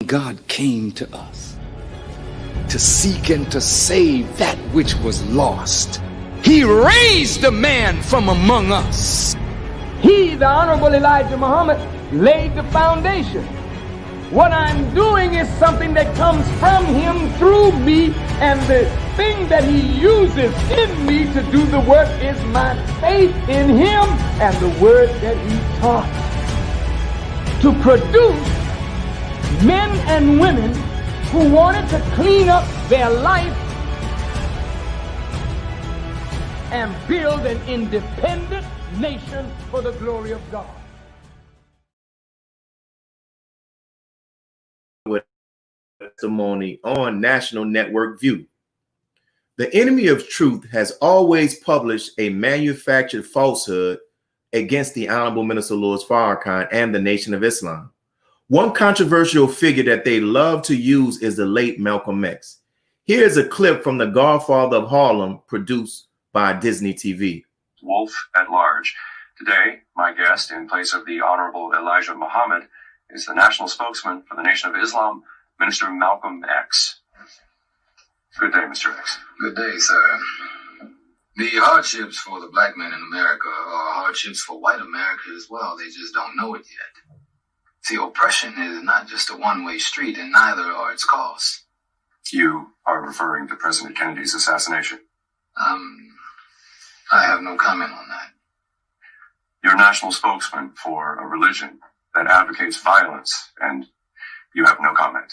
God came to us to seek and to save that which was lost. He raised a man from among us. He, the Honorable Elijah Muhammad, laid the foundation. What I'm doing is something that comes from him through me, and the thing that he uses in me to do the work is my faith in him and the word that he taught. To produce men and women who wanted to clean up their life and build an independent nation for the glory of God. Testimony on National Network View. The enemy of truth has always published a manufactured falsehood against the Honorable Minister Louis Farrakhan and the Nation of Islam. One controversial figure that they love to use is the late Malcolm X. Here's a clip from The Godfather of Harlem, produced by Disney TV. Wolf at Large. Today, my guest, in place of the Honorable Elijah Muhammad, is the national spokesman for the Nation of Islam, Minister Malcolm X. Good day, Mr. X. Good day, sir. The hardships for the black man in America are hardships for white America as well. They just don't know it yet. See, oppression is not just a one-way street, and neither are its costs. You are referring to President Kennedy's assassination? I have no comment on that. You're national spokesman for a religion that advocates violence, and you have no comment.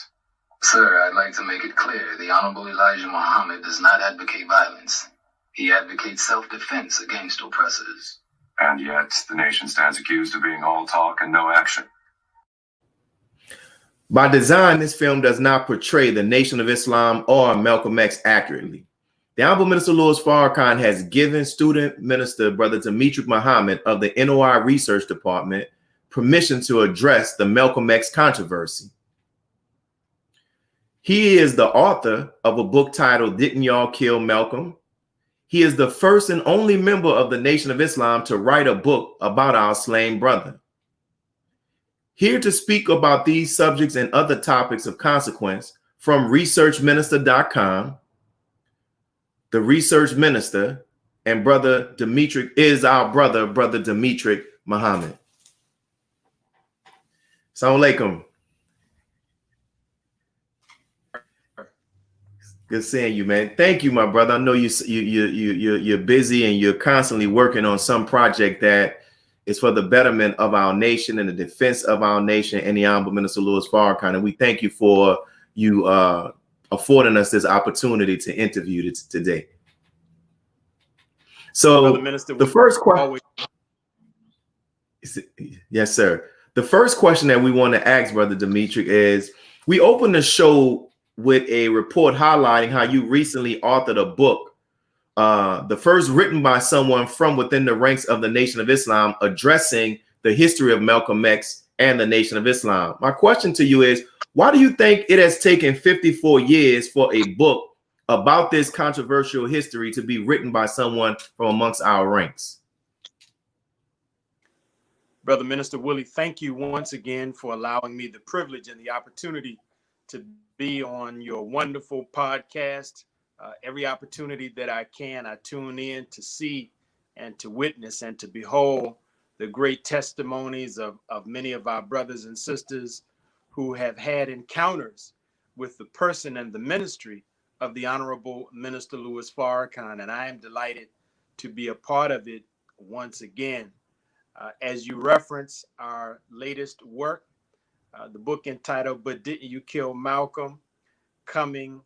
Sir, I'd like to make it clear, the Honorable Elijah Muhammad does not advocate violence. He advocates self-defense against oppressors. And yet, the nation stands accused of being all talk and no action. By design, this film does not portray the Nation of Islam or Malcolm X accurately. The Honorable Minister Louis Farrakhan has given student minister Brother Demetric Muhammad of the NOI Research Department permission to address the Malcolm X controversy. He is the author of a book titled Didn't Y'all Kill Malcolm? He is the first and only member of the Nation of Islam to write a book about our slain brother. Here to speak about these subjects and other topics of consequence from researchminister.com, the research minister and Brother Demetric is our brother, Brother Demetric Muhammad. Assalamu alaikum. Good seeing you, man. Thank you, my brother. I know you're busy and you're constantly working on some project that is for the betterment of our nation and the defense of our nation and the Honorable Minister Louis Farrakhan. And we thank you for you affording us this opportunity to interview today. So Minister, the first question, yes, sir. The first question that we want to ask Brother Demetric is, we opened the show with a report highlighting how you recently authored a book, the first written by someone from within the ranks of the Nation of Islam, addressing the history of Malcolm X and the Nation of Islam. My question to you is, why do you think it has taken 54 years for a book about this controversial history to be written by someone from amongst our ranks? Brother Minister Willie, thank you once again for allowing me the privilege and the opportunity to be on your wonderful podcast. Every opportunity that I can, I tune in to see and to witness and to behold the great testimonies of many of our brothers and sisters who have had encounters with the person and the ministry of the Honorable Minister Louis Farrakhan, and I am delighted to be a part of it once again. As you reference our latest work, the book entitled But Didn't You Kill Malcolm, coming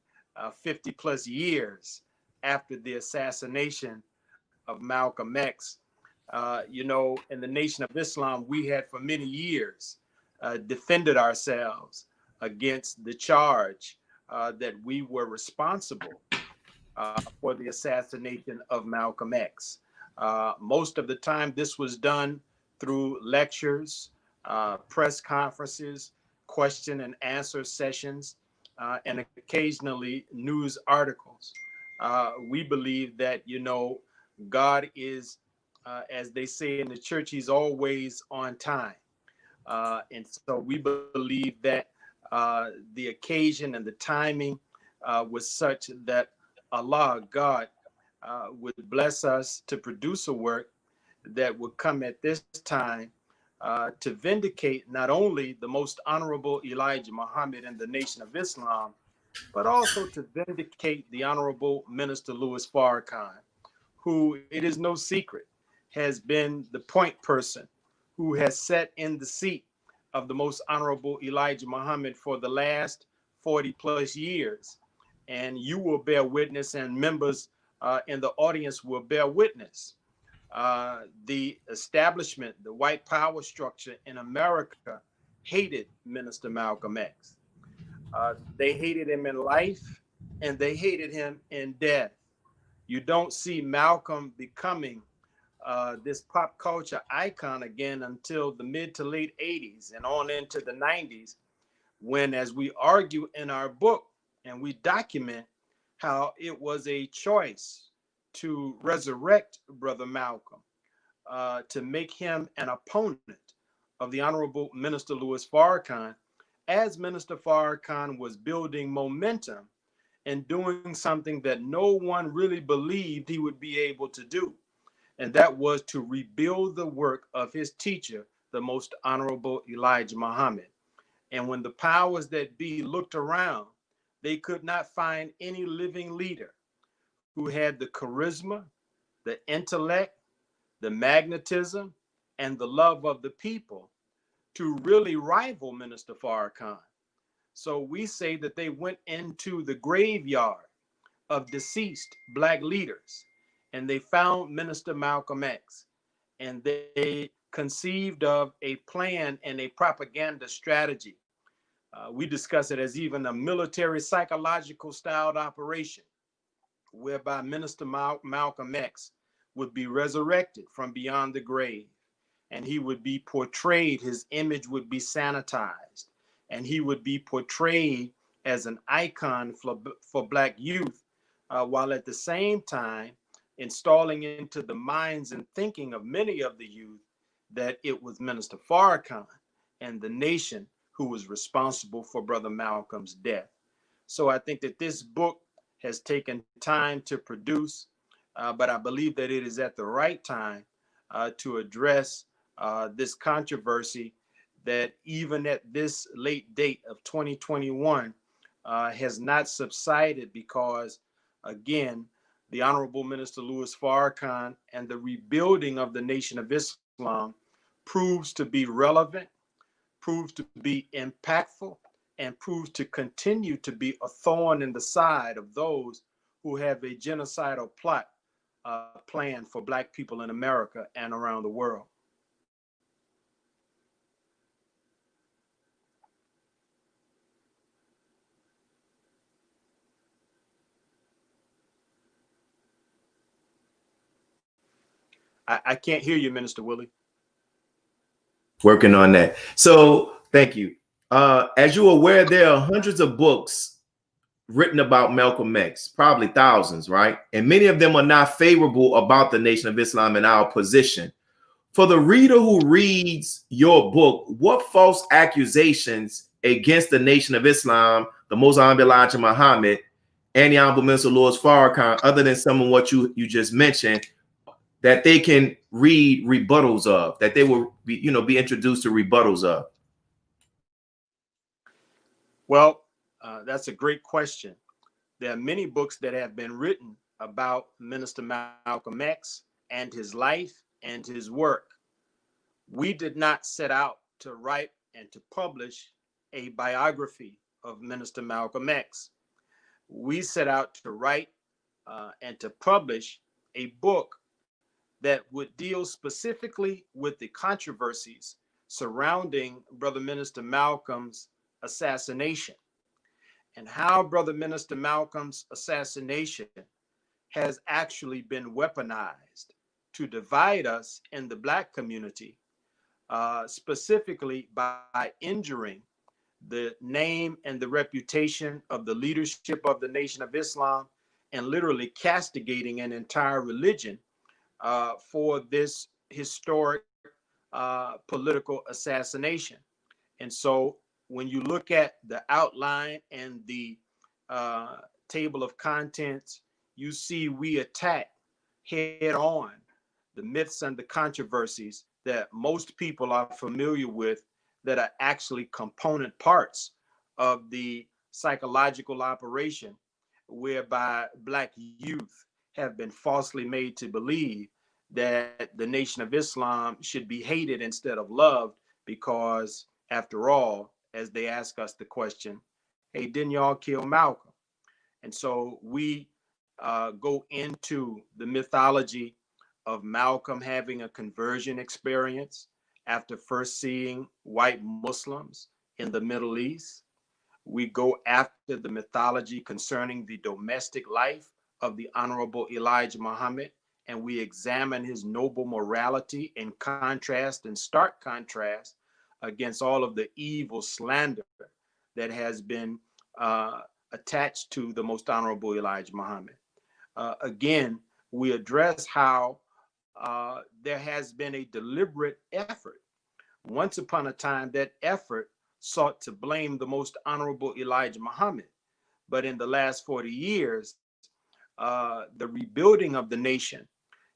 50 plus years after the assassination of Malcolm X. You know, in the Nation of Islam, we had for many years defended ourselves against the charge that we were responsible for the assassination of Malcolm X. Most of the time, this was done through lectures, press conferences, question and answer sessions, and occasionally news articles. We believe that, you know, God is, as they say in the church, he's always on time. And so we believe that The occasion and the timing was such that Allah, God, would bless us to produce a work that would come at this time to vindicate not only the most honorable Elijah Muhammad and the Nation of Islam, but also to vindicate the Honorable Minister Louis Farrakhan, who, it is no secret, has been the point person who has sat in the seat of the most honorable Elijah Muhammad for the last 40 plus years. And you will bear witness, and members in the audience will bear witness. The establishment, the white power structure in America hated Minister Malcolm X. They hated him in life and they hated him in death. You don't see Malcolm becoming this pop culture icon again until the mid to late 80s and on into the 90s, when, as we argue in our book and we document how it was a choice to resurrect Brother Malcolm, to make him an opponent of the Honorable Minister Louis Farrakhan, as Minister Farrakhan was building momentum and doing something that no one really believed he would be able to do. And that was to rebuild the work of his teacher, the most honorable Elijah Muhammad. And when the powers that be looked around, they could not find any living leader who had the charisma, the intellect, the magnetism, and the love of the people to really rival Minister Farrakhan. So we say that they went into the graveyard of deceased Black leaders and they found Minister Malcolm X, and they conceived of a plan and a propaganda strategy. We discuss it as even a military psychological styled operation whereby Minister Malcolm X would be resurrected from beyond the grave, and he would be portrayed, his image would be sanitized, and he would be portrayed as an icon for Black youth, while at the same time installing into the minds and thinking of many of the youth that it was Minister Farrakhan and the nation who was responsible for Brother Malcolm's death. So I think that this book has taken time to produce, but I believe that it is at the right time to address this controversy that even at this late date of 2021 has not subsided, because again, the Honorable Minister Louis Farrakhan and the rebuilding of the Nation of Islam proves to be relevant, proves to be impactful, and proves to continue to be a thorn in the side of those who have a genocidal plot planned for Black people in America and around the world. I can't hear you, Minister Willie. Working on that. So thank you. As you're aware, there are hundreds of books written about Malcolm X, probably thousands, right? And many of them are not favorable about the Nation of Islam and our position. For the reader who reads your book, what false accusations against the Nation of Islam, the Most Honorable Elijah Muhammad, and the Honorable Minister Louis Farrakhan, other than some of what you just mentioned, that they can read rebuttals of, that they will be introduced to rebuttals of? Well, that's a great question. There are many books that have been written about Minister Malcolm X and his life and his work. We did not set out to write and to publish a biography of Minister Malcolm X. We set out to write and to publish a book that would deal specifically with the controversies surrounding Brother Minister Malcolm's assassination, and how Brother Minister Malcolm's assassination has actually been weaponized to divide us in the Black community, specifically by injuring the name and the reputation of the leadership of the Nation of Islam, and literally castigating an entire religion for this historic political assassination. And so when you look at the outline and the table of contents, you see we attack head on the myths and the controversies that most people are familiar with that are actually component parts of the psychological operation whereby Black youth have been falsely made to believe that the Nation of Islam should be hated instead of loved because, after all, as they ask us the question, hey, didn't y'all kill Malcolm? And so we go into the mythology of Malcolm having a conversion experience after first seeing white Muslims in the Middle East. We go after the mythology concerning the domestic life of the Honorable Elijah Muhammad, and we examine his noble morality in contrast, in stark contrast, against all of the evil slander that has been attached to the Most Honorable Elijah Muhammad. Again, we address how there has been a deliberate effort. Once upon a time, that effort sought to blame the Most Honorable Elijah Muhammad. But in the last 40 years, the rebuilding of the nation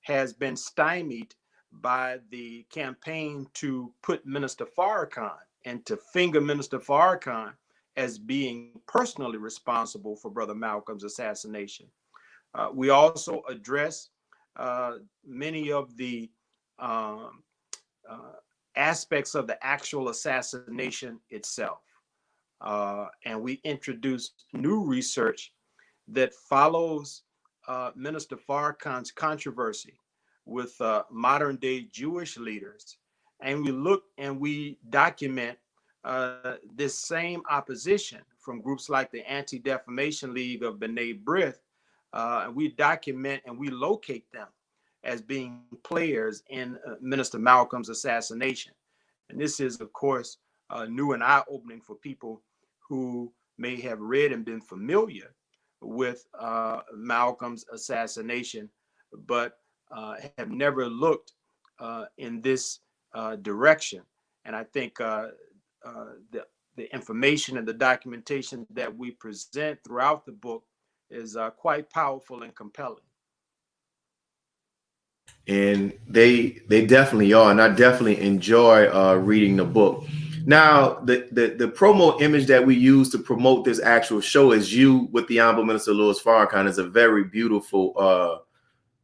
has been stymied by the campaign to put Minister Farrakhan and to finger Minister Farrakhan as being personally responsible for Brother Malcolm's assassination. We also address many of the aspects of the actual assassination itself. And we introduce new research that follows Minister Farrakhan's controversy with modern day Jewish leaders. And we look and we document this same opposition from groups like the Anti-Defamation League of B'nai B'rith. We document and we locate them as being players in Minister Malcolm's assassination. And this is, of course, new and eye-opening for people who may have read and been familiar with Malcolm's assassination, but have never looked in this direction. And I think the information and the documentation that we present throughout the book is quite powerful and compelling. And they definitely are, and I definitely enjoy reading the book. Now, the promo image that we use to promote this actual show is you with the Honorable Minister Louis Farrakhan. Is a very beautiful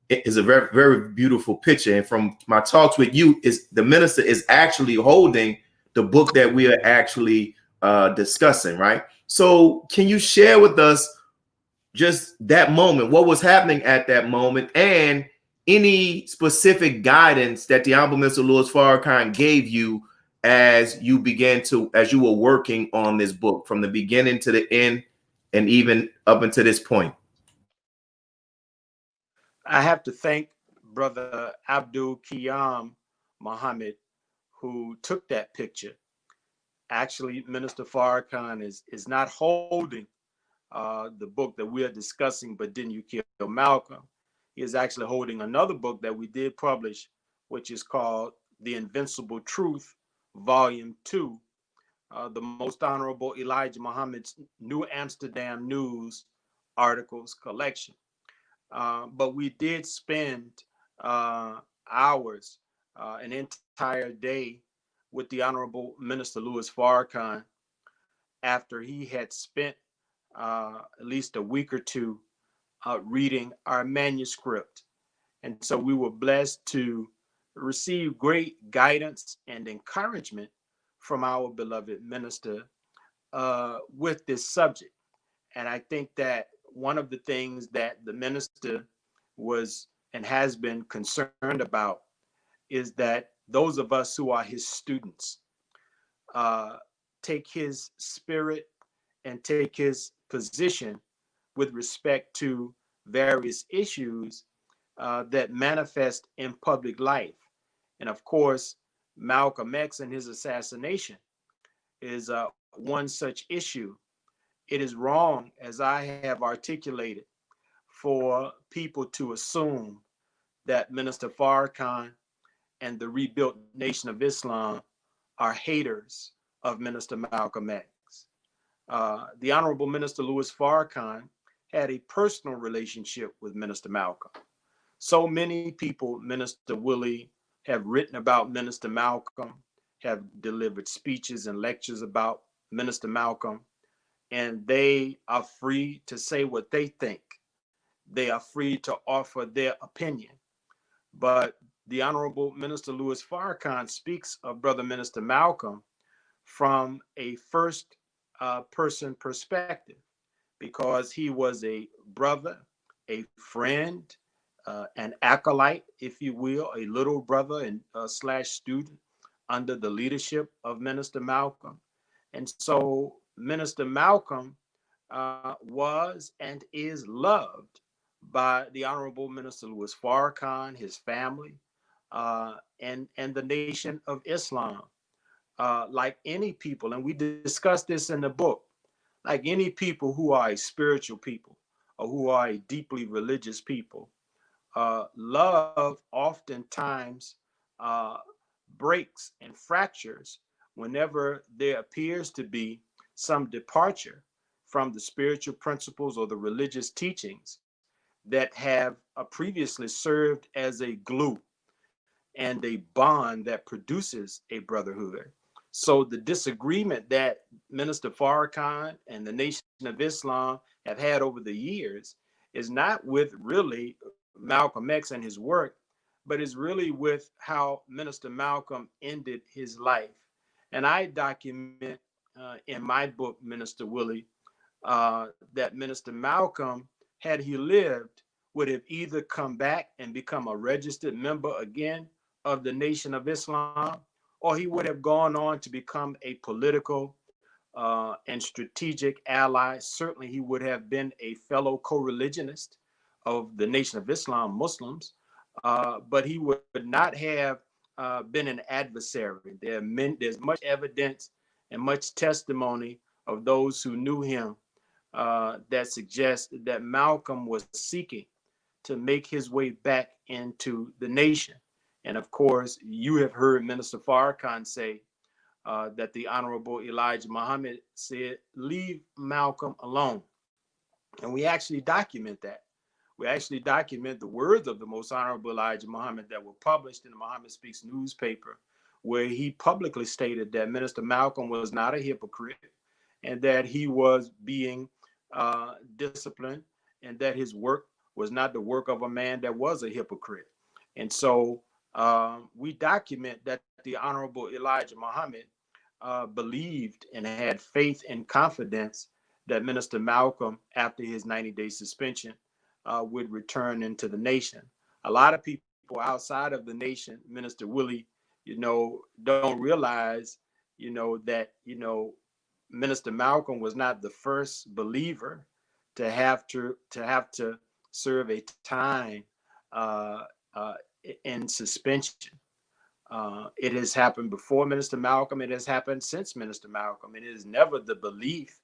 very beautiful picture. And from my talks with you, is the minister is actually holding the book that we are actually discussing, right? So can you share with us just that moment, what was happening at that moment, and any specific guidance that the Honorable Minister Louis Farrakhan gave you as you were working on this book from the beginning to the end and even up until this point? I have to thank Brother Abdul Qiyam Muhammad, who took that picture. Actually, Minister Farrakhan is not holding the book that we are discussing, but Didn't You Kill Malcolm? He is actually holding another book that we did publish, which is called The Invincible Truth, Volume 2, the Most Honorable Elijah Muhammad's New Amsterdam News articles collection. But we did spend hours, an entire day with the Honorable Minister Louis Farrakhan after he had spent at least a week or two reading our manuscript. And so we were blessed to receive great guidance and encouragement from our beloved minister with this subject. And I think that one of the things that the minister was and has been concerned about is that those of us who are his students take his spirit and take his position with respect to various issues that manifest in public life. And of course, Malcolm X and his assassination is one such issue. It is wrong, as I have articulated, for people to assume that Minister Farrakhan and the rebuilt Nation of Islam are haters of Minister Malcolm X. The Honorable Minister Louis Farrakhan had a personal relationship with Minister Malcolm. So many people, Minister Willie, have written about Minister Malcolm, have delivered speeches and lectures about Minister Malcolm, and they are free to say what they think. They are free to offer their opinion. But the Honorable Minister Louis Farrakhan speaks of Brother Minister Malcolm from a first person perspective, because he was a brother, a friend, an acolyte, if you will, a little brother and slash student under the leadership of Minister Malcolm. And so Minister Malcolm was and is loved by the Honorable Minister Louis Farrakhan, his family, and the Nation of Islam. Like any people, and we discussed this in the book, like any people who are a spiritual people or who are a deeply religious people, love oftentimes breaks and fractures whenever there appears to be some departure from the spiritual principles or the religious teachings that have previously served as a glue and a bond that produces a brotherhood. So the disagreement that Minister Farrakhan and the Nation of Islam have had over the years is not with really Malcolm X and his work, but is really with how Minister Malcolm ended his life. And I document in my book, Minister Willie, that Minister Malcolm, had he lived, would have either come back and become a registered member again of the Nation of Islam, or he would have gone on to become a political and strategic ally. Certainly, he would have been a fellow co-religionist of the Nation of Islam Muslims, but he would not have been an adversary. There's much evidence and much testimony of those who knew him that suggests that Malcolm was seeking to make his way back into the nation. And of course, you have heard Minister Farrakhan say that the Honorable Elijah Muhammad said, leave Malcolm alone. And we actually document that. We actually document the words of the Most Honorable Elijah Muhammad that were published in the Muhammad Speaks newspaper, where he publicly stated that Minister Malcolm was not a hypocrite and that he was being disciplined, and that his work was not the work of a man that was a hypocrite. And so we document that the Honorable Elijah Muhammad believed and had faith and confidence that Minister Malcolm, after his 90-day suspension, would return into the nation. A lot of people outside of the nation, Minister Willie, don't realize, that, Minister Malcolm was not the first believer to have to serve a time in suspension. It has happened before Minister Malcolm. It has happened since Minister Malcolm. It is never the belief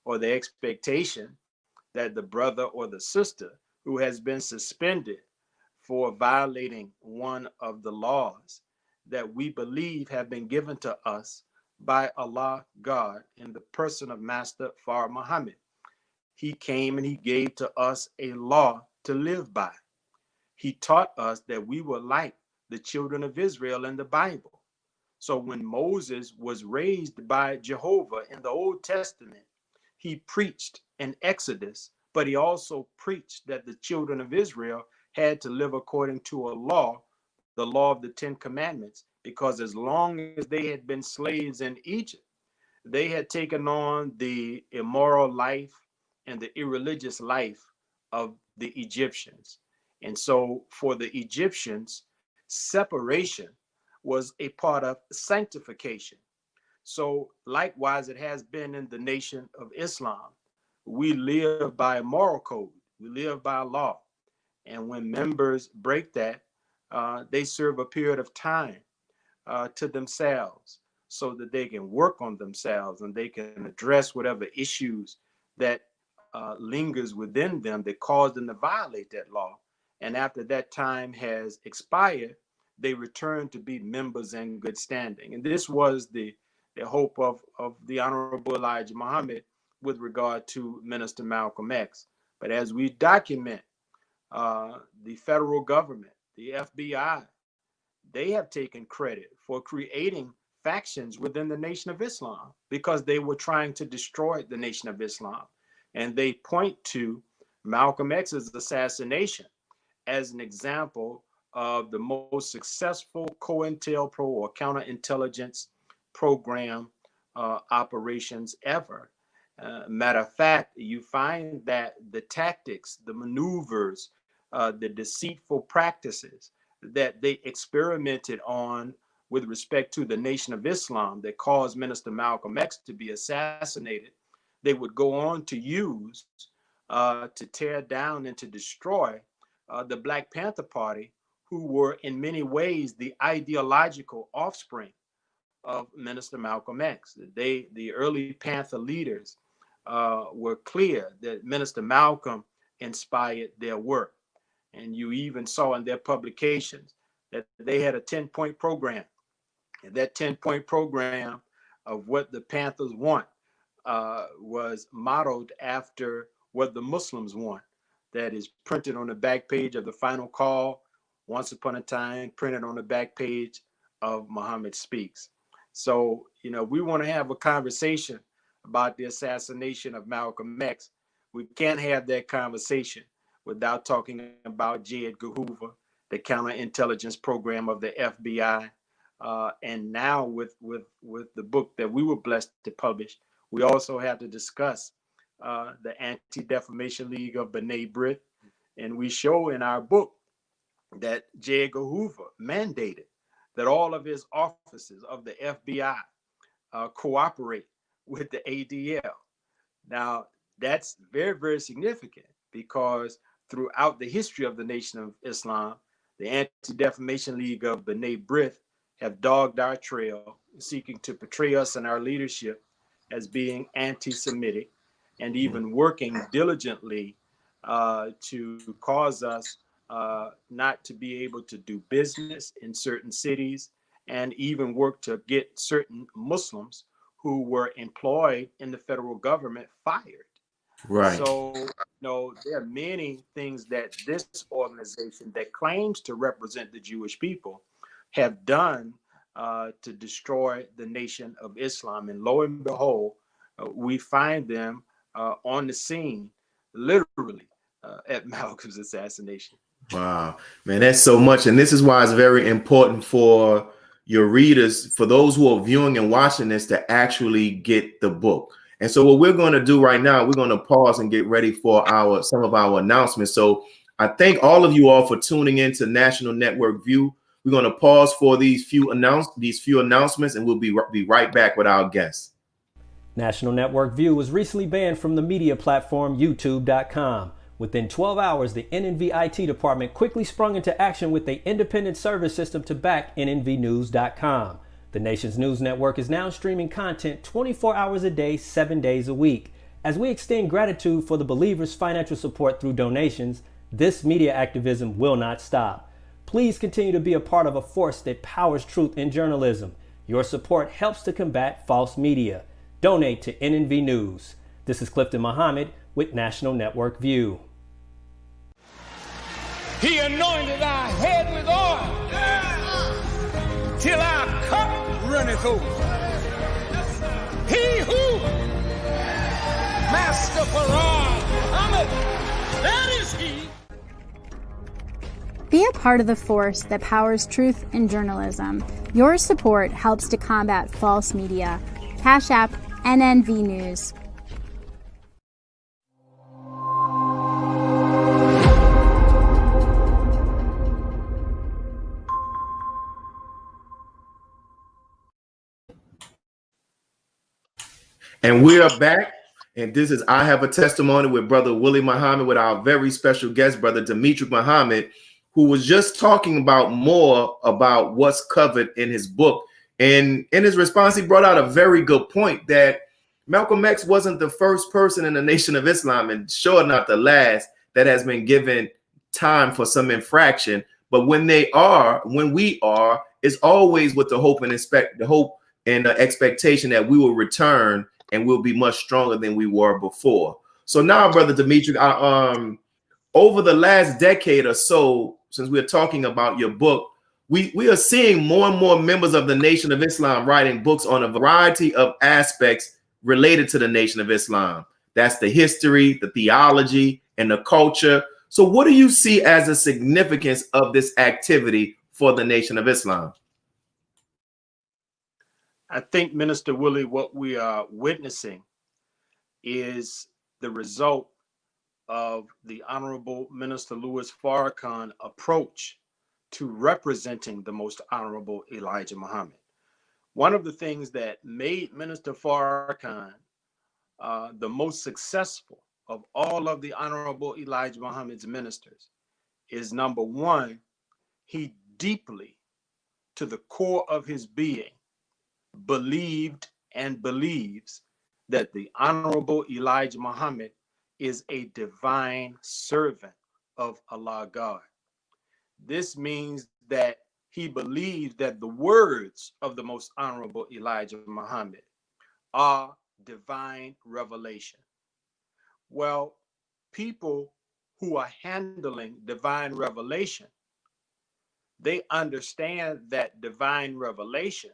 or the expectation that the brother or the sister who has been suspended for violating one of the laws that we believe have been given to us by Allah God in the person of Master Fard Muhammad. He came and he gave to us a law to live by. He taught us that we were like the children of Israel in the Bible. So when Moses was raised by Jehovah in the Old Testament, he preached in Exodus, but he also preached that the children of Israel had to live according to a law, the law of the 10 Commandments, because as long as they had been slaves in Egypt, they had taken on the immoral life and the irreligious life of the Egyptians. And so for the Egyptians, separation was a part of sanctification. So likewise, it has been in the Nation of Islam. We live by a moral code. We live by law. And when members break that, they serve a period of time to themselves so that they can work on themselves and they can address whatever issues that lingers within them that caused them to violate that law. And after that time has expired, they return to be members in good standing. And this was the the hope of the Honorable Elijah Muhammad with regard to Minister Malcolm X. But as we document, the federal government, the FBI, they have taken credit for creating factions within the Nation of Islam because they were trying to destroy the Nation of Islam. And they point to Malcolm X's assassination as an example of the most successful COINTELPRO or counterintelligence program operations ever. Matter of fact, you find that the tactics, the maneuvers, the deceitful practices that they experimented on with respect to the Nation of Islam that caused Minister Malcolm X to be assassinated, they would go on to use to tear down and to destroy the Black Panther Party, who were in many ways the ideological offspring of Minister Malcolm X. The early Panther leaders were clear that Minister Malcolm inspired their work. And you even saw in their publications that they had a 10-point program. And that 10-point program of what the Panthers want was modeled after what the Muslims want. That is printed on the back page of the Final Call, Once Upon a Time, printed on the back page of Muhammad Speaks. So, you know, we want to have a conversation about the assassination of Malcolm X. We can't have that conversation without talking about J. Edgar Hoover, the counterintelligence program of the FBI. And now with the book that we were blessed to publish, we also have to discuss the Anti-Defamation League of B'nai B'rith. And we show in our book that J. Edgar Hoover mandated that all of his officers of the FBI cooperate with the ADL. Now, that's very, very significant because throughout the history of the Nation of Islam, the Anti-Defamation League of B'nai B'rith have dogged our trail, seeking to portray us and our leadership as being anti-Semitic and even working diligently to cause us not to be able to do business in certain cities, and even work to get certain Muslims who were employed in the federal government fired. Right. So, you know, there are many things that this organization that claims to represent the Jewish people have done to destroy the Nation of Islam. And lo and behold, we find them on the scene, literally, at Malcolm's assassination. Wow, man, that's so much. And this is why it's very important for your readers, for those who are viewing and watching this, to actually get the book. And so what we're going to do right now, we're going to pause and get ready for some of our announcements. So I thank all of you all for tuning in to National Network View. We're going to pause for these few announcements, and we'll be right back with our guests. National Network View was recently banned from the media platform YouTube.com. Within 12 hours, the NNV IT department quickly sprung into action with an independent service system to back NNVnews.com. The nation's news network is now streaming content 24 hours a day, 7 days a week. As we extend gratitude for the believers' financial support through donations, this media activism will not stop. Please continue to be a part of a force that powers truth in journalism. Your support helps to combat false media. Donate to NNV News. This is Clifton Muhammad with National Network View. He anointed our head with oil till our cup runneth over. He who Master Farah Muhammad, that is he. Be a part of the force that powers truth in journalism. Your support helps to combat false media. Cash App NNV News. And we are back, and this is I Have a Testimony with Brother Willie Muhammad, with our very special guest, Brother Demetric Muhammad, who was just talking about more about what's covered in his book. And in his response, he brought out a very good point that Malcolm X wasn't the first person in the Nation of Islam, and sure not the last, that has been given time for some infraction. But when we are, it's always with the hope and the expectation that we will return and we'll be much stronger than we were before. So now, Brother Demetric, over the last decade or so, since we're talking about your book, we are seeing more and more members of the Nation of Islam writing books on a variety of aspects related to the Nation of Islam. That's the history, the theology, and the culture. So what do you see as the significance of this activity for the Nation of Islam? I think, Minister Willie, what we are witnessing is the result of the Honorable Minister Louis Farrakhan approach to representing the Most Honorable Elijah Muhammad. One of the things that made Minister Farrakhan the most successful of all of the Honorable Elijah Muhammad's ministers is, number one, he deeply, to the core of his being, believed and believes that the Honorable Elijah Muhammad is a divine servant of Allah God. This means that he believes that the words of the Most Honorable Elijah Muhammad are divine revelation. Well, people who are handling divine revelation, they understand that divine revelation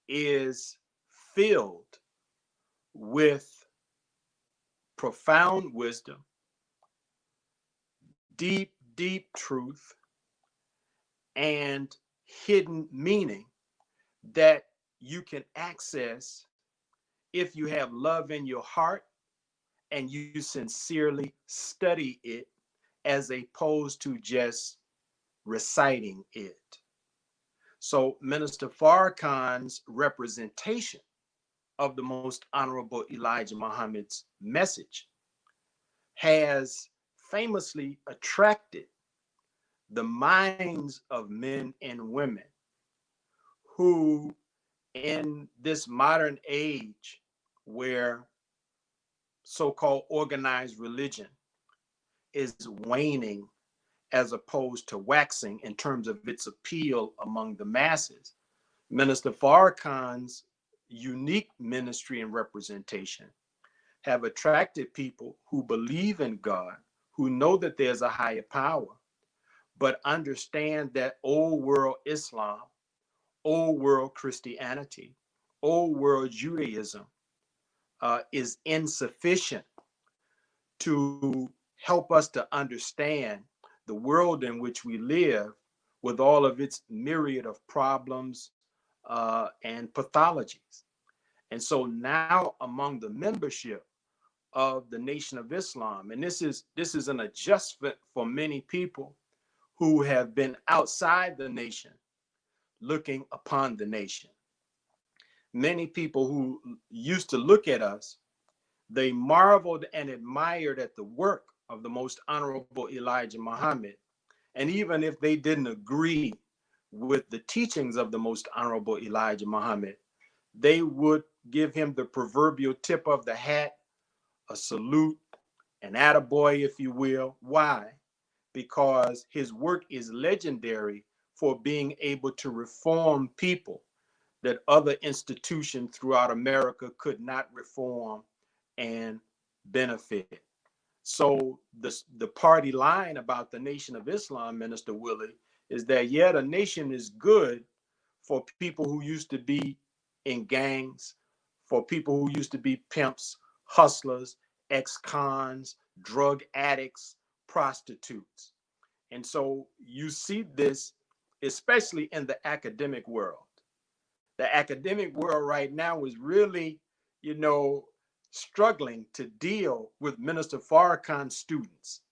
is filled with profound wisdom, deep, deep truth, and hidden meaning that you can access if you have love in your heart and you sincerely study it, as opposed to just reciting it. So Minister Farrakhan's representation of the Most Honorable Elijah Muhammad's message has famously attracted the minds of men and women who, in this modern age where so-called organized religion is waning as opposed to waxing in terms of its appeal among the masses, Minister Farrakhan's unique ministry and representation have attracted people who believe in God, who know that there's a higher power, but understand that old world Islam, old world Christianity, old world Judaism is insufficient to help us to understand the world in which we live with all of its myriad of problems and pathologies. And so now among the membership of the Nation of Islam, and this is an adjustment for many people who have been outside the nation looking upon the nation. Many people who used to look at us, they marveled and admired at the work of the Most Honorable Elijah Muhammad. And even if they didn't agree with the teachings of the Most Honorable Elijah Muhammad, they would give him the proverbial tip of the hat, a salute, an attaboy, if you will. Why? Because his work is legendary for being able to reform people that other institutions throughout America could not reform and benefit. So the party line about the Nation of Islam, Minister Willie, is that, yeah, the nation is good for people who used to be in gangs, for people who used to be pimps, hustlers, ex-cons, drug addicts, prostitutes. And so you see this, especially in the academic world. The academic world right now is really, struggling to deal with Minister Farrakhan's students.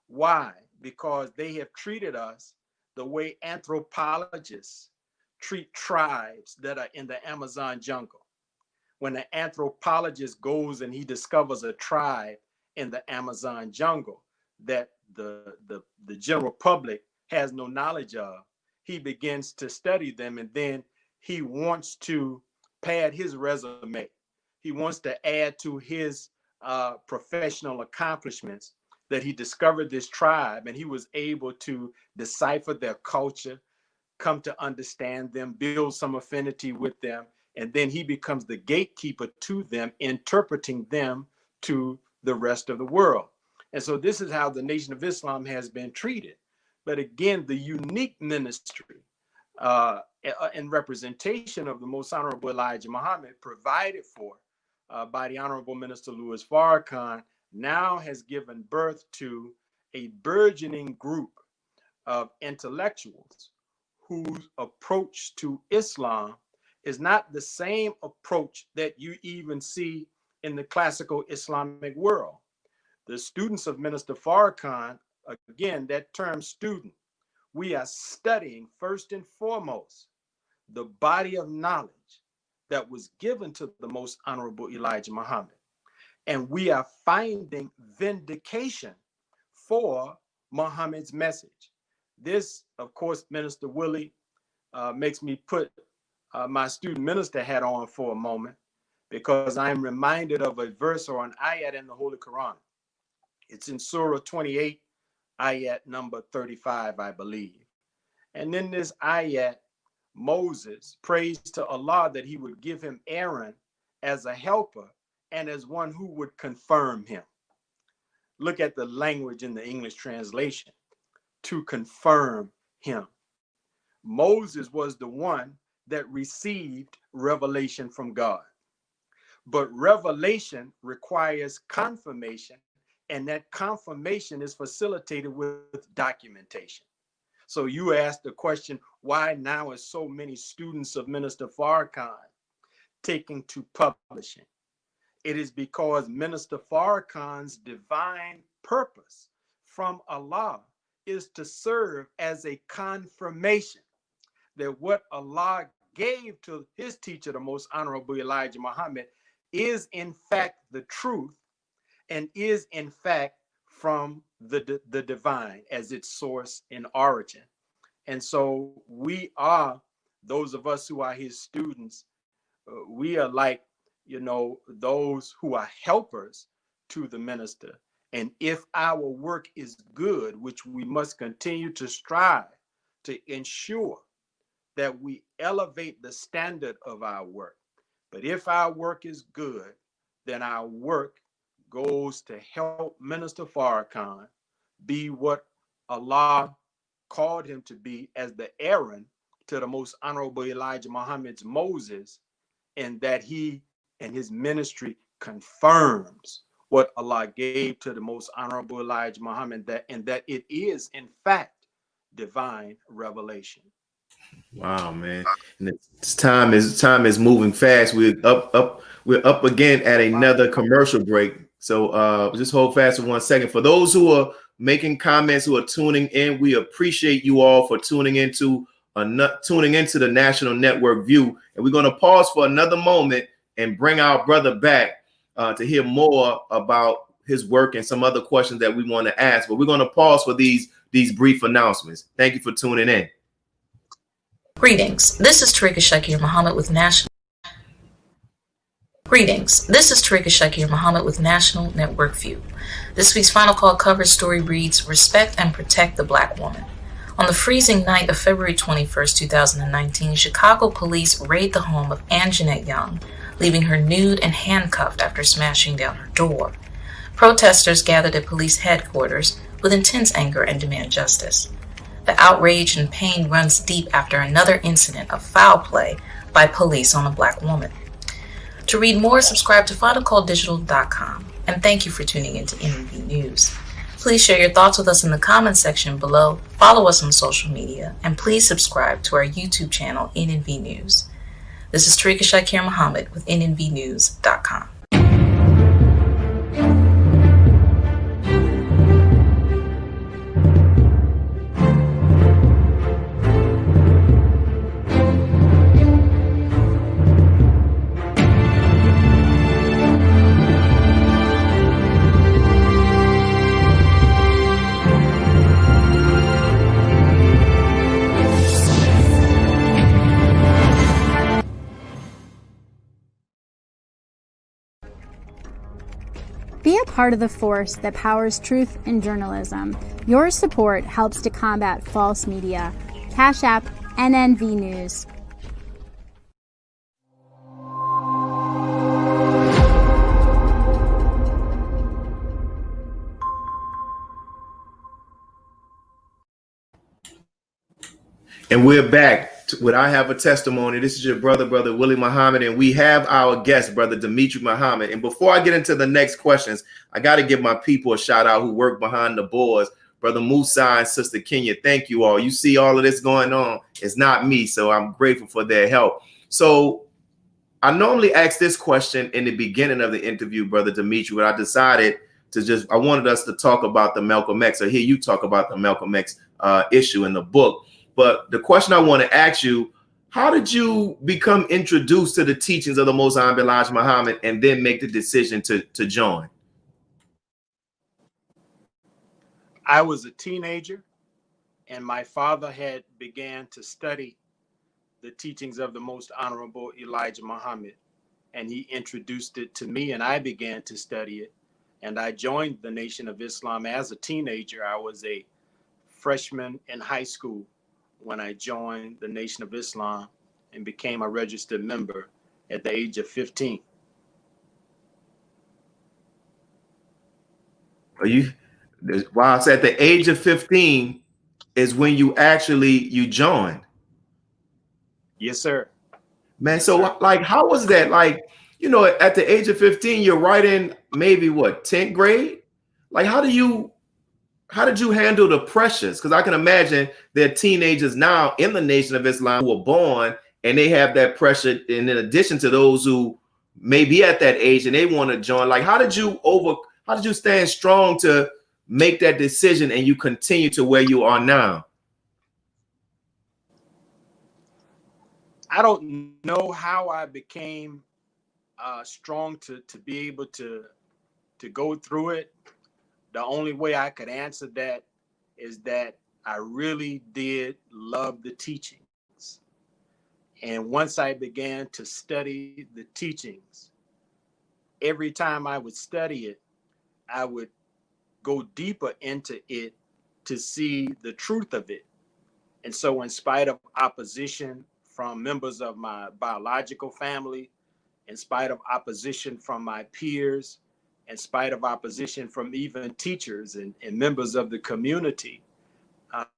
Why? Because they have treated us the way anthropologists treat tribes that are in the Amazon jungle. When an anthropologist goes and he discovers a tribe in the Amazon jungle that the general public has no knowledge of, he begins to study them, and then he wants to pad his resume. He wants to add to his professional accomplishments that he discovered this tribe and he was able to decipher their culture, come to understand them, build some affinity with them, and then he becomes the gatekeeper to them, interpreting them to the rest of the world. And so this is how the Nation of Islam has been treated. But again, the unique ministry and representation of the Most Honorable Elijah Muhammad, provided for by the Honorable Minister Louis Farrakhan, now has given birth to a burgeoning group of intellectuals whose approach to Islam is not the same approach that you even see in the classical Islamic world. The students of Minister Farrakhan, again, that term student, we are studying first and foremost the body of knowledge that was given to the Most Honorable Elijah Muhammad. And we are finding vindication for Muhammad's message. This, of course, Minister Willie, makes me put my student minister hat on for a moment, because I am reminded of a verse or an ayat in the Holy Quran. It's in Surah 28, ayat number 35, I believe. And in this ayat, Moses prays to Allah that he would give him Aaron as a helper and as one who would confirm him. Look at the language in the English translation. To confirm him. Moses was the one that received revelation from God. But revelation requires confirmation, and that confirmation is facilitated with documentation. So you asked the question, why now is so many students of Minister Farrakhan taking to publishing? It is because Minister Farrakhan's divine purpose from Allah is to serve as a confirmation that what Allah gave to his teacher, the Most Honorable Elijah Muhammad, is in fact the truth and is in fact from the divine as its source and origin. And so we are, those of us who are his students, we are like, those who are helpers to the minister. And if our work is good, which we must continue to strive to ensure that we elevate the standard of our work. But if our work is good, then our work goes to help Minister Farrakhan be what Allah called him to be as the Aaron to the Most Honorable Elijah Muhammad's Moses, and that he and his ministry confirms what Allah gave to the Most Honorable Elijah Muhammad, and that it is in fact divine revelation. Wow, man! And time is moving fast. We're up again at another commercial break. So just hold fast for 1 second. For those who are making comments, who are tuning in, we appreciate you all for tuning into the National Network View. And we're going to pause for another moment and bring our brother back to hear more about his work and some other questions that we want to ask. But we're going to pause for these brief announcements. Thank you for tuning in. Greetings. This is Tarika Shakir Muhammad with National. Greetings. This is Tarika Shakir Muhammad with National Network View. This week's Final Call cover story reads, Respect and Protect the Black Woman. On the freezing night of February 21st, 2019, Chicago police raid the home of Ann Jeanette Young, leaving her nude and handcuffed after smashing down her door. Protesters gathered at police headquarters with intense anger and demand justice. The outrage and pain runs deep after another incident of foul play by police on a Black woman. To read more, subscribe to finalcalldigital.com, and thank you for tuning in to NNV News. Please share your thoughts with us in the comments section below, follow us on social media, and please subscribe to our YouTube channel, NNV News. This is Tarika Shakir Muhammad with NNVnews.com. Be a part of the force that powers truth in journalism. Your support helps to combat false media. Cash App, NNV News. And we're back with I Have a Testimony. This is your brother Willie Muhammad, and we have our guest, brother Demetric Muhammad. And before I get into the next questions, I got to give my people a shout out who work behind the boards, brother Musa and sister Kenya. Thank you all. You see all of this going on. It's not me, so I'm grateful for their help. So I normally ask this question in the beginning of the interview, brother Demetric, but I decided to I wanted us to talk about the Malcolm X, or hear you talk about the Malcolm X issue in the book. But the question I want to ask you, how did you become introduced to the teachings of the Most High Elijah Muhammad and then make the decision to join? I was a teenager, and my father had began to study the teachings of the Most Honorable Elijah Muhammad, and he introduced it to me, and I began to study it. And I joined the Nation of Islam as a teenager. I was a freshman in high school when I joined the Nation of Islam and became a registered member at the age of 15. Wow, so at the age of 15 is when you joined. Yes, sir. Man, Yes, so sir. like, how was that? Like, you know, at the age of 15, you're right in maybe what, 10th grade? Like, how did you handle the pressures? Because I can imagine there are teenagers now in the Nation of Islam who were born and they have that pressure. And in addition to those who may be at that age and they want to join, like, how did you stand strong to make that decision and you continue to where you are now? I don't know how I became strong to be able to go through it. The only way I could answer that is that I really did love the teachings. And once I began to study the teachings, every time I would study it, I would go deeper into it to see the truth of it. And so, in spite of opposition from members of my biological family, in spite of opposition from my peers, in spite of opposition from even teachers and members of the community,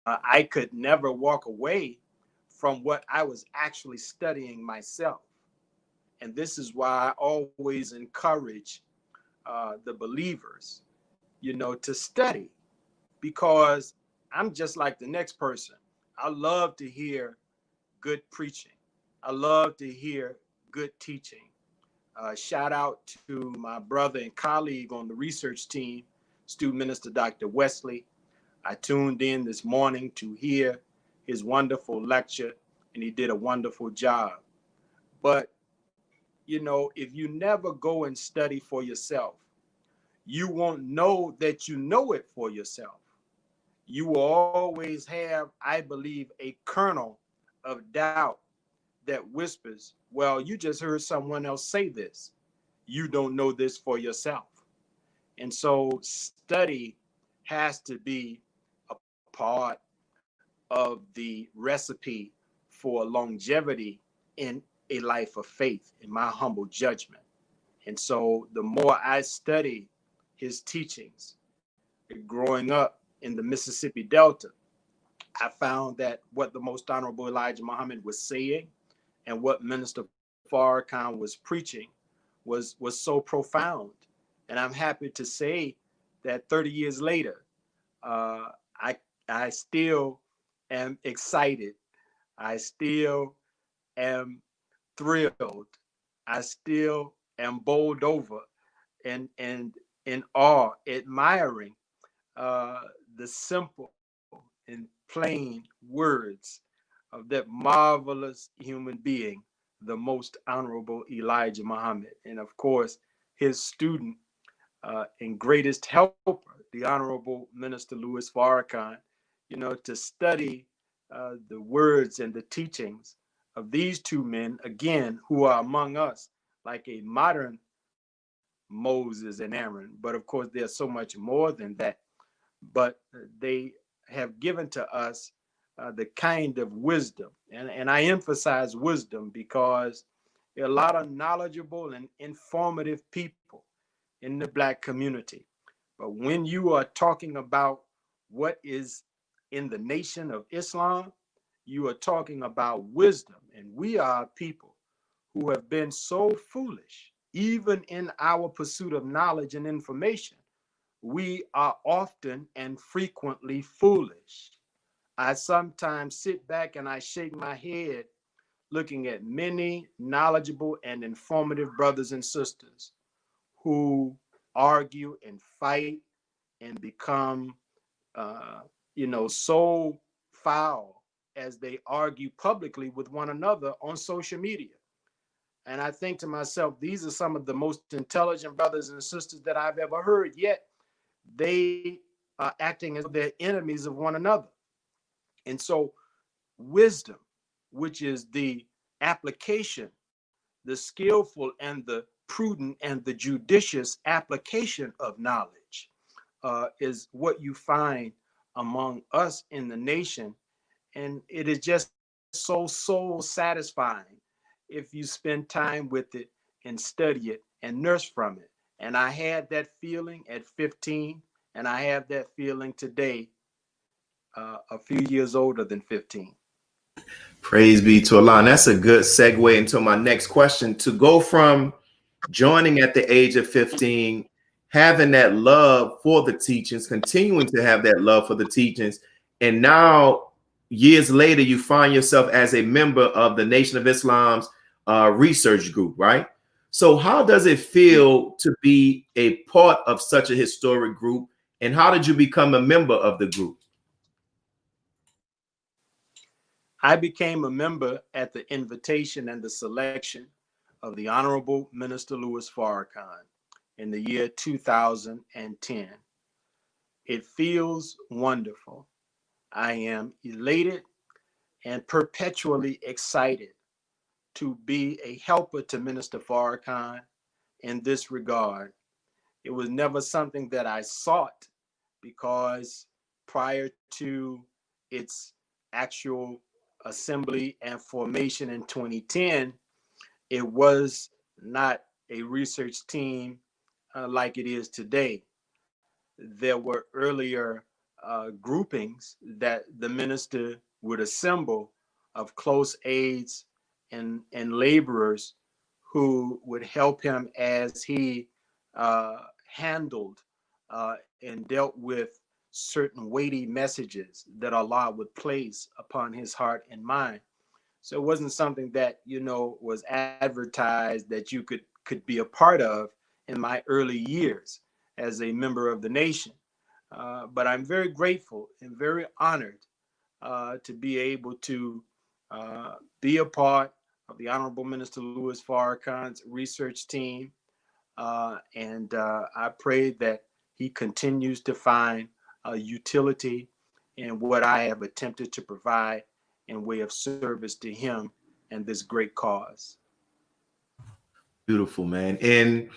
I could never walk away from what I was actually studying myself. And this is why I always encourage the believers, to study, because I'm just like the next person. I love to hear good preaching. I love to hear good teaching. Shout out to my brother and colleague on the research team, Student Minister Dr. Wesley. I tuned in this morning to hear his wonderful lecture, and he did a wonderful job. But, if you never go and study for yourself, you won't know that you know it for yourself. You will always have, I believe, a kernel of doubt that whispers, well, you just heard someone else say this. You don't know this for yourself. And so study has to be a part of the recipe for longevity in a life of faith, in my humble judgment. And so the more I study his teachings, growing up in the Mississippi Delta, I found that what the Most Honorable Elijah Muhammad was saying and what Minister Farrakhan was preaching was so profound. And I'm happy to say that 30 years later, I still am excited. I still am thrilled. I still am bowled over and in awe, admiring the simple and plain words of that marvelous human being, the Most Honorable Elijah Muhammad. And of course, his student and greatest helper, the Honorable Minister Louis Farrakhan, to study the words and the teachings of these two men, again, who are among us like a modern Moses and Aaron. But of course, there's so much more than that. But they have given to us the kind of wisdom. And I emphasize wisdom because there are a lot of knowledgeable and informative people in the Black community. But when you are talking about what is in the Nation of Islam, you are talking about wisdom. And we are people who have been so foolish, even in our pursuit of knowledge and information. We are often and frequently foolish. I sometimes sit back and I shake my head looking at many knowledgeable and informative brothers and sisters who argue and fight and become, so foul as they argue publicly with one another on social media. And I think to myself, these are some of the most intelligent brothers and sisters that I've ever heard, yet they are acting as they're enemies of one another. And so wisdom, which is the application, the skillful and the prudent and the judicious application of knowledge, is what you find among us in the nation. And it is just so soul satisfying if you spend time with it and study it and nurse from it. And I had that feeling at 15, and I have that feeling today, a few years older than 15. Praise be to Allah. And that's a good segue into my next question. To go from joining at the age of 15, having that love for the teachings, continuing to have that love for the teachings, and now years later, you find yourself as a member of the Nation of Islam's research group, right? So how does it feel to be a part of such a historic group? And how did you become a member of the group? I became a member at the invitation and the selection of the Honorable Minister Louis Farrakhan in the year 2010. It feels wonderful. I am elated and perpetually excited to be a helper to Minister Farrakhan in this regard. It was never something that I sought, because prior to its actual assembly and formation in 2010, it was not a research team like it is today. There were earlier groupings that the minister would assemble of close aides and laborers who would help him as he handled and dealt with certain weighty messages that Allah would place upon his heart and mind. So it wasn't something that, was advertised that you could be a part of in my early years as a member of the nation. But I'm very grateful and very honored to be able to be a part of the Honorable Minister Louis Farrakhan's research team. And I pray that he continues to find utility in what I have attempted to provide in way of service to him and this great cause. Beautiful, man. And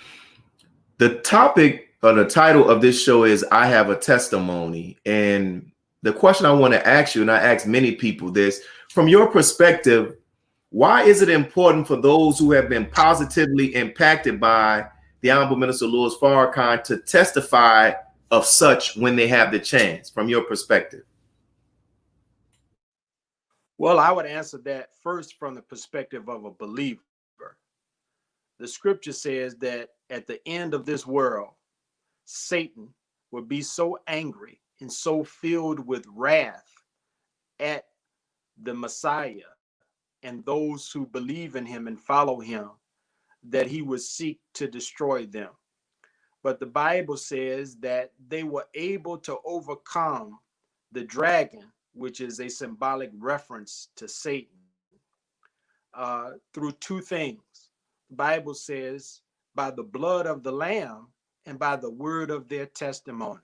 the topic or the title of this show is I Have a Testimony. And the question I want to ask you, and I ask many people this, from your perspective, why is it important for those who have been positively impacted by the Honorable Minister Louis Farrakhan to testify of such when they have the chance, from your perspective? Well, I would answer that first from the perspective of a believer. The scripture says that at the end of this world, Satan will be so angry and so filled with wrath at the Messiah and those who believe in him and follow him that he would seek to destroy them. But the Bible says that they were able to overcome the dragon, which is a symbolic reference to Satan, through two things. The Bible says, by the blood of the Lamb and by the word of their testimony.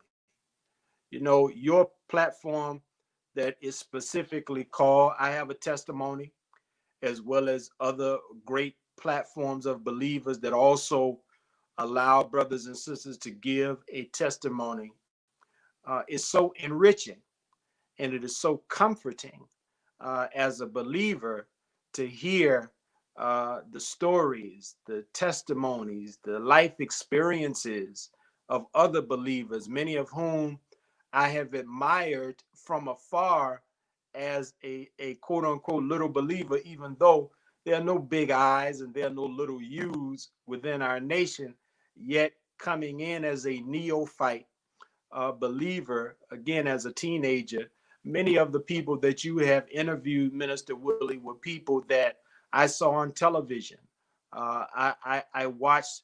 Your platform that is specifically called I Have a Testimony, as well as other great platforms of believers that also allow brothers and sisters to give a testimony, is so enriching. And it is so comforting as a believer to hear the stories, the testimonies, the life experiences of other believers, many of whom I have admired from afar as a quote unquote little believer, even though there are no big I's and there are no little U's within our nation, yet coming in as a neophyte believer, again, as a teenager, many of the people that you have interviewed, Minister Willie, were people that I saw on television. I watched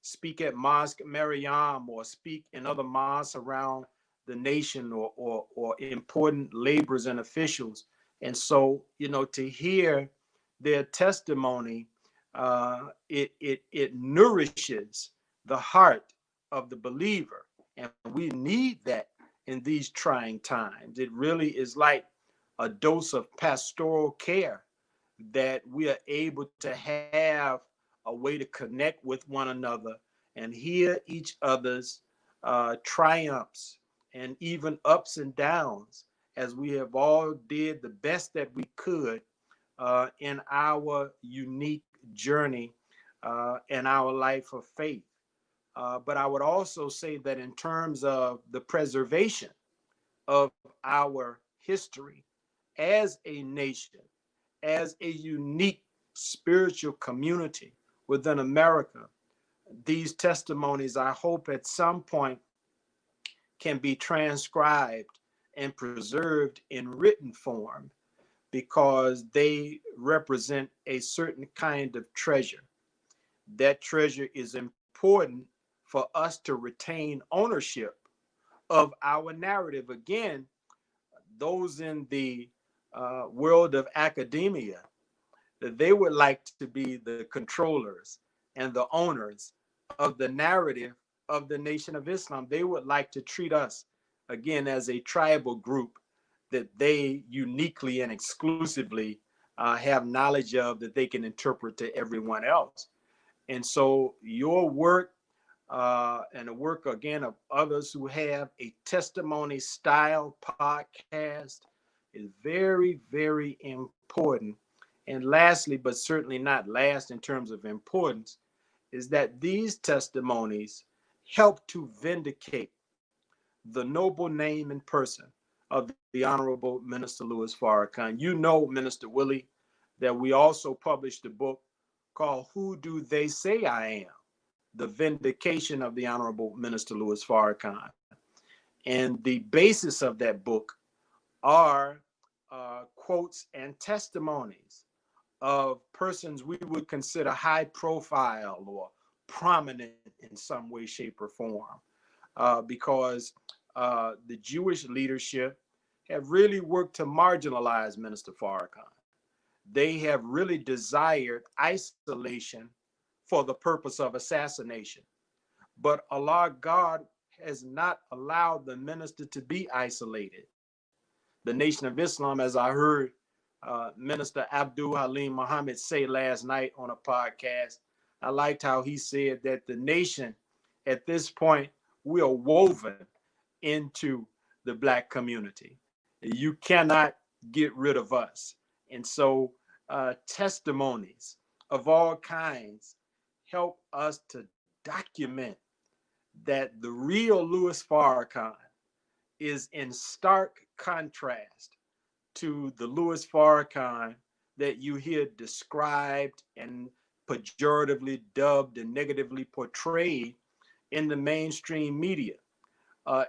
speak at Mosque Mariam or speak in other mosques around the nation, or important laborers and officials. And so, to hear their testimony, it nourishes the heart of the believer. And we need that in these trying times. It really is like a dose of pastoral care, that we are able to have a way to connect with one another and hear each other's triumphs and even ups and downs, as we have all did the best that we could in our unique journey in our life of faith. But I would also say that in terms of the preservation of our history as a nation, as a unique spiritual community within America, these testimonies, I hope at some point, can be transcribed and preserved in written form, because they represent a certain kind of treasure. That treasure is important for us to retain ownership of our narrative. Again, those in the world of academia, that they would like to be the controllers and the owners of the narrative of the Nation of Islam. They would like to treat us, again, as a tribal group that they uniquely and exclusively have knowledge of, that they can interpret to everyone else. And so your work and the work, again, of others who have a testimony style podcast is very, very important. And lastly, but certainly not last in terms of importance, is that these testimonies help to vindicate the noble name and person of the Honorable Minister Louis Farrakhan. You know, Minister Willie, that we also published a book called Who Do They Say I Am? The Vindication of the Honorable Minister Louis Farrakhan. And the basis of that book are quotes and testimonies of persons we would consider high profile or prominent in some way, shape, or form, because the Jewish leadership have really worked to marginalize Minister Farrakhan. They have really desired isolation for the purpose of assassination. But Allah, God, has not allowed the minister to be isolated. The Nation of Islam, as I heard Minister Abdul Halim Muhammad say last night on a podcast, I liked how he said that the nation, at this point, we are woven into the Black community. You cannot get rid of us. And so testimonies of all kinds help us to document that the real Louis Farrakhan is in stark contrast to the Louis Farrakhan that you hear described and pejoratively dubbed and negatively portrayed in the mainstream media.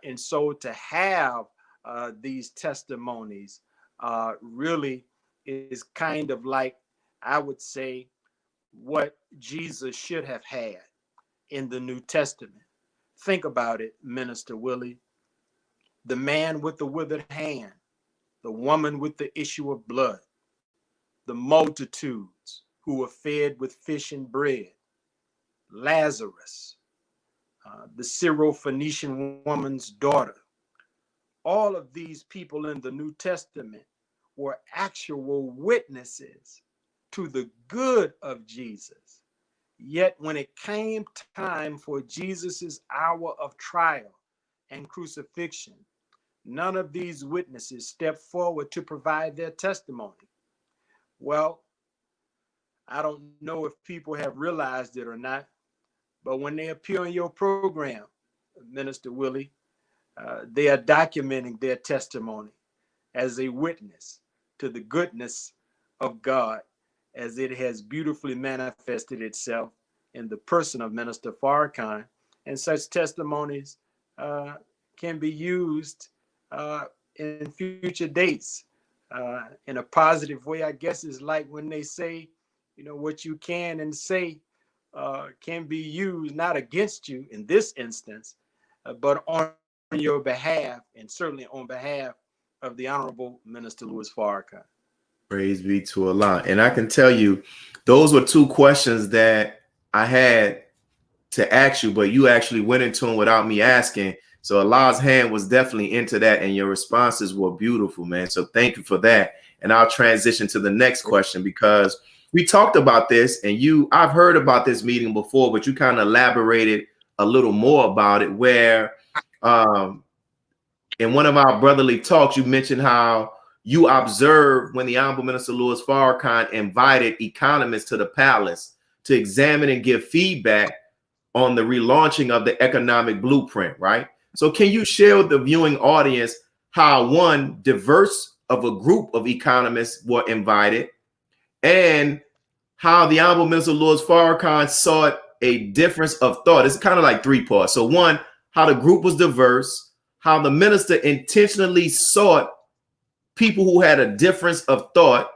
And so to have these testimonies really is kind of like, I would say, what Jesus should have had in the New Testament. Think about it, Minister Willie. The man with the withered hand, the woman with the issue of blood, the multitudes who were fed with fish and bread, Lazarus, the Syro-Phoenician woman's daughter. All of these people in the New Testament were actual witnesses to the good of Jesus. Yet when it came time for Jesus's hour of trial and crucifixion, none of these witnesses stepped forward to provide their testimony. Well, I don't know if people have realized it or not, but when they appear on your program, Minister Willie, they are documenting their testimony as a witness to the goodness of God as it has beautifully manifested itself in the person of Minister Farrakhan. And such testimonies can be used in future dates in a positive way. I guess is like when they say, you know, what you can and say can be used not against you in this instance, but on your behalf, and certainly on behalf of the Honorable Minister Louis Farrakhan. Praise be to Allah. And I can tell you, those were two questions that I had to ask you, but you actually went into them without me asking. So Allah's hand was definitely into that, and your responses were beautiful, man. So thank you for that. And I'll transition to the next question, because we talked about this, and I've heard about this meeting before, but you kind of elaborated a little more about it, where in one of our brotherly talks, you mentioned how you observed when the Honorable Minister Louis Farrakhan invited economists to the palace to examine and give feedback on the relaunching of the economic blueprint, right? So can you share with the viewing audience how one diverse of a group of economists were invited, and how the Honorable Minister Louis Farrakhan sought a difference of thought? It's kind of like three parts. So one, how the group was diverse, how the minister intentionally sought people who had a difference of thought,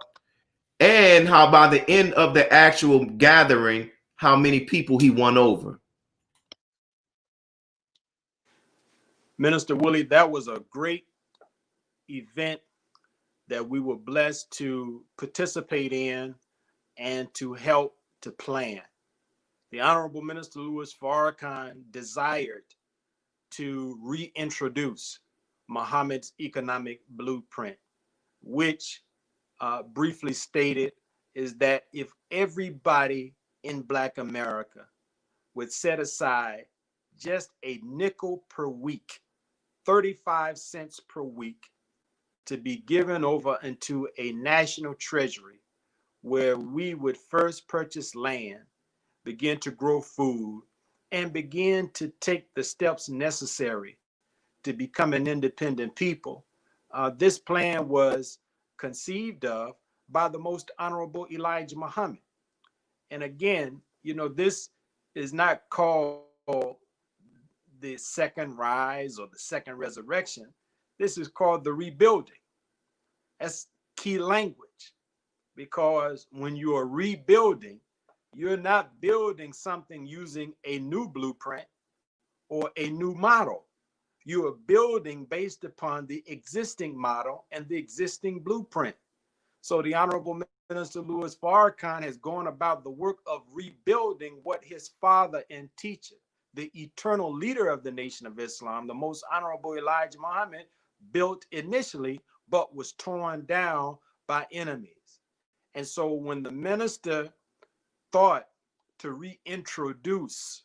and how by the end of the actual gathering, how many people he won over. Minister Willie, that was a great event that we were blessed to participate in and to help to plan. The Honorable Minister Louis Farrakhan desired to reintroduce Muhammad's economic blueprint, which briefly stated is that if everybody in Black America would set aside just a nickel per week, 35 cents per week, to be given over into a national treasury where we would first purchase land, begin to grow food, and begin to take the steps necessary to become an independent people. This plan was conceived of by the Most Honorable Elijah Muhammad. And again, you know, this is not called the second rise or the second resurrection. This is called the rebuilding. That's key language, because when you are rebuilding, you're not building something using a new blueprint or a new model. You are building based upon the existing model and the existing blueprint. So the Honorable Minister Louis Farrakhan has gone about the work of rebuilding what his father and teacher, the eternal leader of the Nation of Islam, the Most Honorable Elijah Muhammad, built initially, but was torn down by enemies. And so when the minister thought to reintroduce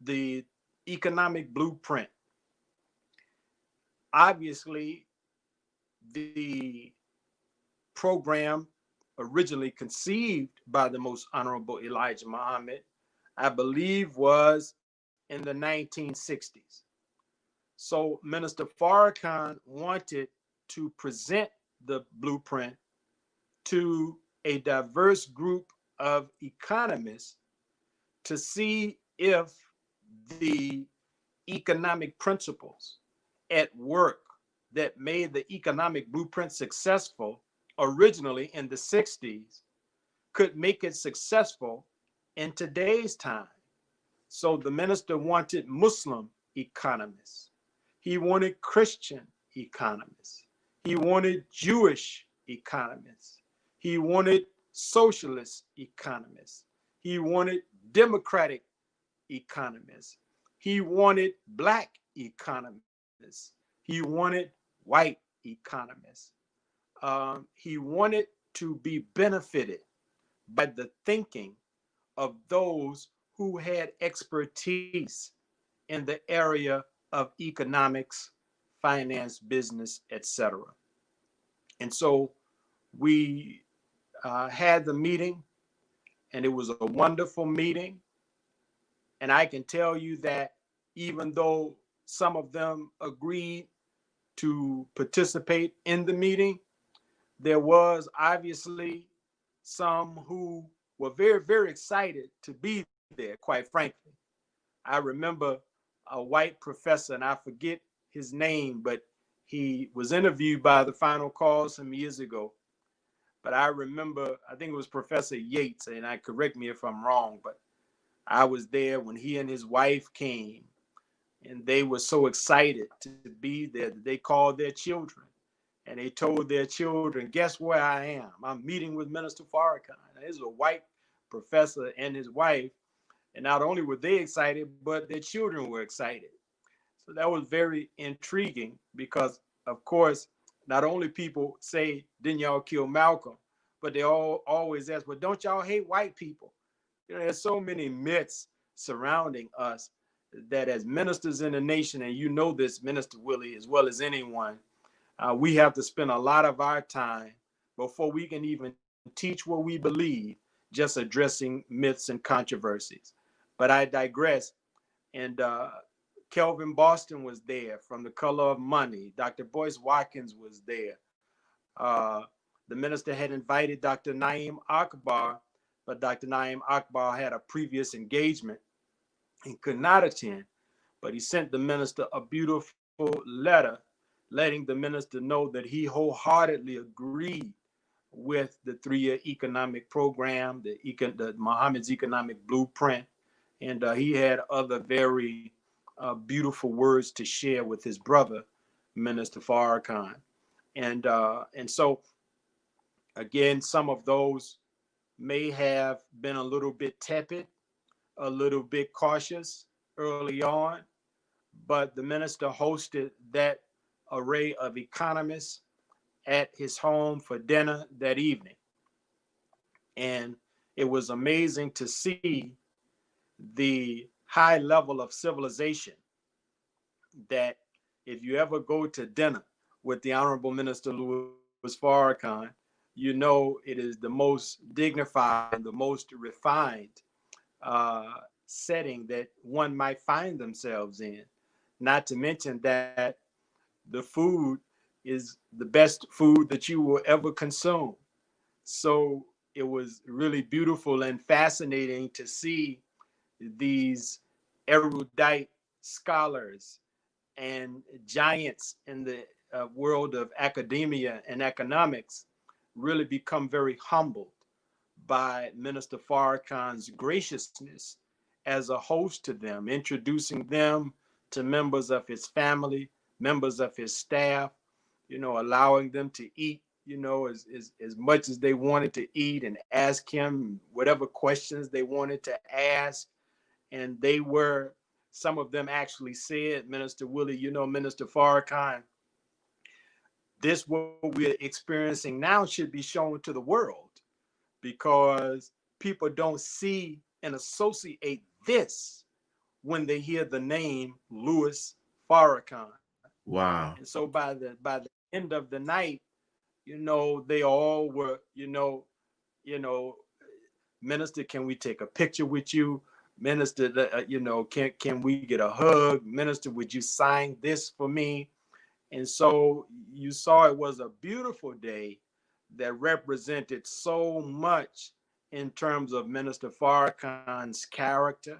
the economic blueprint, obviously the program originally conceived by the Most Honorable Elijah Muhammad, I believe, was in the 1960s. So Minister Farrakhan wanted to present the blueprint to a diverse group of economists to see if the economic principles at work that made the economic blueprint successful originally in the 60s could make it successful in today's time. So the minister wanted Muslim economists. He wanted Christian economists. He wanted Jewish economists. He wanted socialist economists. He wanted democratic economists. He wanted Black economists. He wanted white economists. He wanted to be benefited by the thinking of those who had expertise in the area of economics, finance, business, etc. And so we had the meeting, and it was a wonderful meeting. And I can tell you that even though some of them agreed to participate in the meeting, there was obviously some who were very, very excited to be there, quite frankly. I remember a white professor, and I forget his name, but he was interviewed by the Final Call some years ago. But I remember, I think it was Professor Yates, and I correct me if I'm wrong, but I was there when he and his wife came, and they were so excited to be there that they called their children, and they told their children, guess where I am? I'm meeting with Minister Farrakhan. This is a white professor and his wife, and not only were they excited, but their children were excited. So that was very intriguing because, of course, not only people say, didn't y'all kill Malcolm, but they all always ask, well, don't y'all hate white people? You know, there's so many myths surrounding us that as ministers in the nation, and you know this, Minister Willie, as well as anyone, we have to spend a lot of our time before we can even teach what we believe, just addressing myths and controversies. But I digress. And Kelvin Boston was there from The Color of Money. Dr. Boyce Watkins was there. The minister had invited Dr. Naeem Akbar, but Dr. Naeem Akbar had a previous engagement and could not attend. But he sent the minister a beautiful letter letting the minister know that he wholeheartedly agreed with the 3-year economic program, the Muhammad's economic blueprint. And he had other very beautiful words to share with his brother, Minister Farrakhan. And so, again, some of those may have been a little bit tepid, a little bit cautious early on, but the minister hosted that array of economists at his home for dinner that evening. And it was amazing to see the high level of civilization that if you ever go to dinner with the Honorable Minister Louis Farrakhan, you know it is the most dignified and the most refined setting that one might find themselves in. Not to mention that the food is the best food that you will ever consume. So it was really beautiful and fascinating to see these erudite scholars and giants in the world of academia and economics really become very humbled by Minister Farrakhan's graciousness as a host to them, introducing them to members of his family, members of his staff, you know, allowing them to eat, you know, as much as they wanted to eat and ask him whatever questions they wanted to ask. And they were, some of them actually said, Minister Willie, you know, Minister Farrakhan, this what we're experiencing now should be shown to the world, because people don't see and associate this when they hear the name Louis Farrakhan. Wow. And so by the end of the night, you know, they all were, you know, Minister, can we take a picture with you? Minister, you know, can we get a hug? Minister, would you sign this for me? And so you saw it was a beautiful day that represented so much in terms of Minister Farrakhan's character,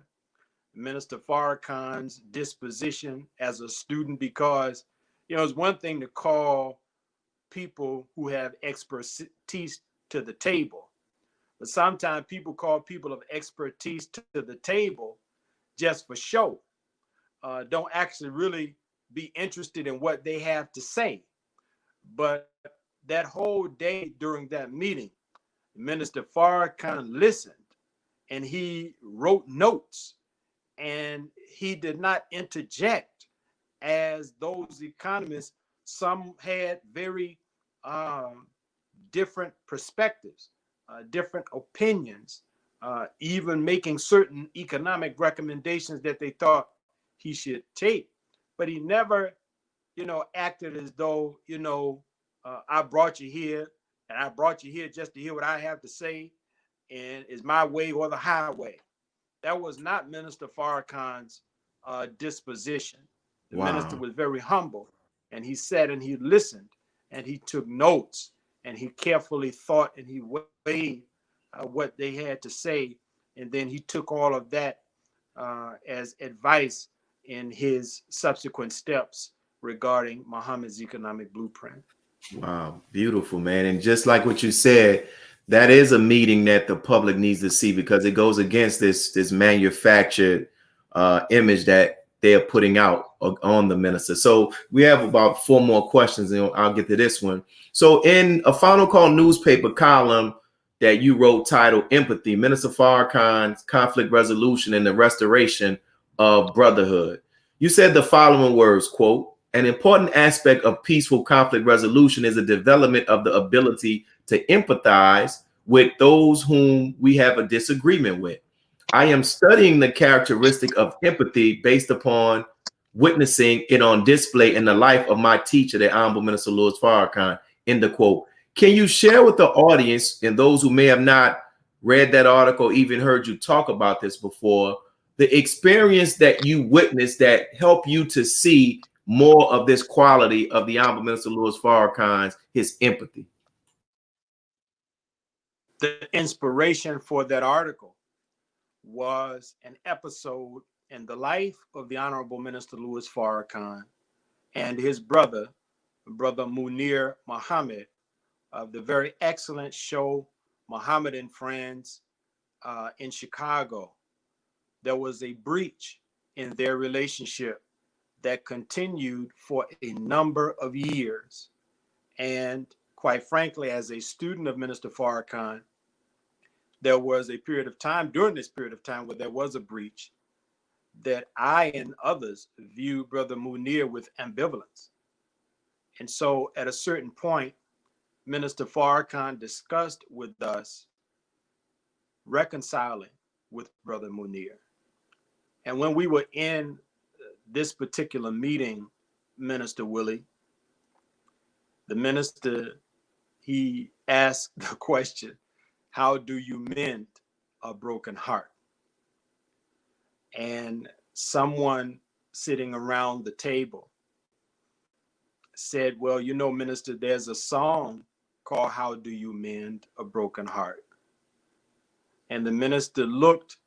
Minister Farrakhan's disposition as a student, because, you know, it's one thing to call people who have expertise to the table, but sometimes people call people of expertise to the table just for show, don't actually really be interested in what they have to say. But that whole day during that meeting, Minister Farrakhan listened and he wrote notes, and he did not interject as those economists, some had very different perspectives, different opinions, even making certain economic recommendations that they thought he should take. But he never acted as though, I brought you here and I brought you here just to hear what I have to say, and it's my way or the highway. That was not Minister Farrakhan's disposition. The minister Wow. was very humble, and he sat and he listened and he took notes and he carefully thought and he weighed what they had to say, and then he took all of that as advice in his subsequent steps regarding Muhammad's economic blueprint. Wow, beautiful, man. And just like what you said, that is a meeting that the public needs to see, because it goes against this manufactured image that they are putting out on the minister. So we have about 4 more questions, and I'll get to this one. So in a Final Call newspaper column that you wrote titled "Empathy: Minister Farrakhan's Conflict Resolution and the Restoration of Brotherhood," you said the following words, quote, "An important aspect of peaceful conflict resolution is the development of the ability to empathize with those whom we have a disagreement with. I am studying the characteristic of empathy based upon witnessing it on display in the life of my teacher, the Honorable Minister Louis Farrakhan," end of quote. Can you share with the audience and those who may have not read that article, even heard you talk about this before, the experience that you witnessed that helped you to see more of this quality of the Honorable Minister Louis Farrakhan's, his empathy? The inspiration for that article was an episode in the life of the Honorable Minister Louis Farrakhan and his brother Munir Muhammad, of the very excellent show Muhammad and Friends in Chicago. There was a breach in their relationship that continued for a number of years. And quite frankly, as a student of Minister Farrakhan, there was a period of time, during this period of time, where there was a breach that I and others viewed Brother Munir with ambivalence. And so at a certain point, Minister Farrakhan discussed with us reconciling with Brother Munir. And when we were in this particular meeting, Minister Willie, the minister, he asked the question, how do you mend a broken heart? And someone sitting around the table said, well, Minister, there's a song called How Do You Mend a Broken Heart? And the minister looked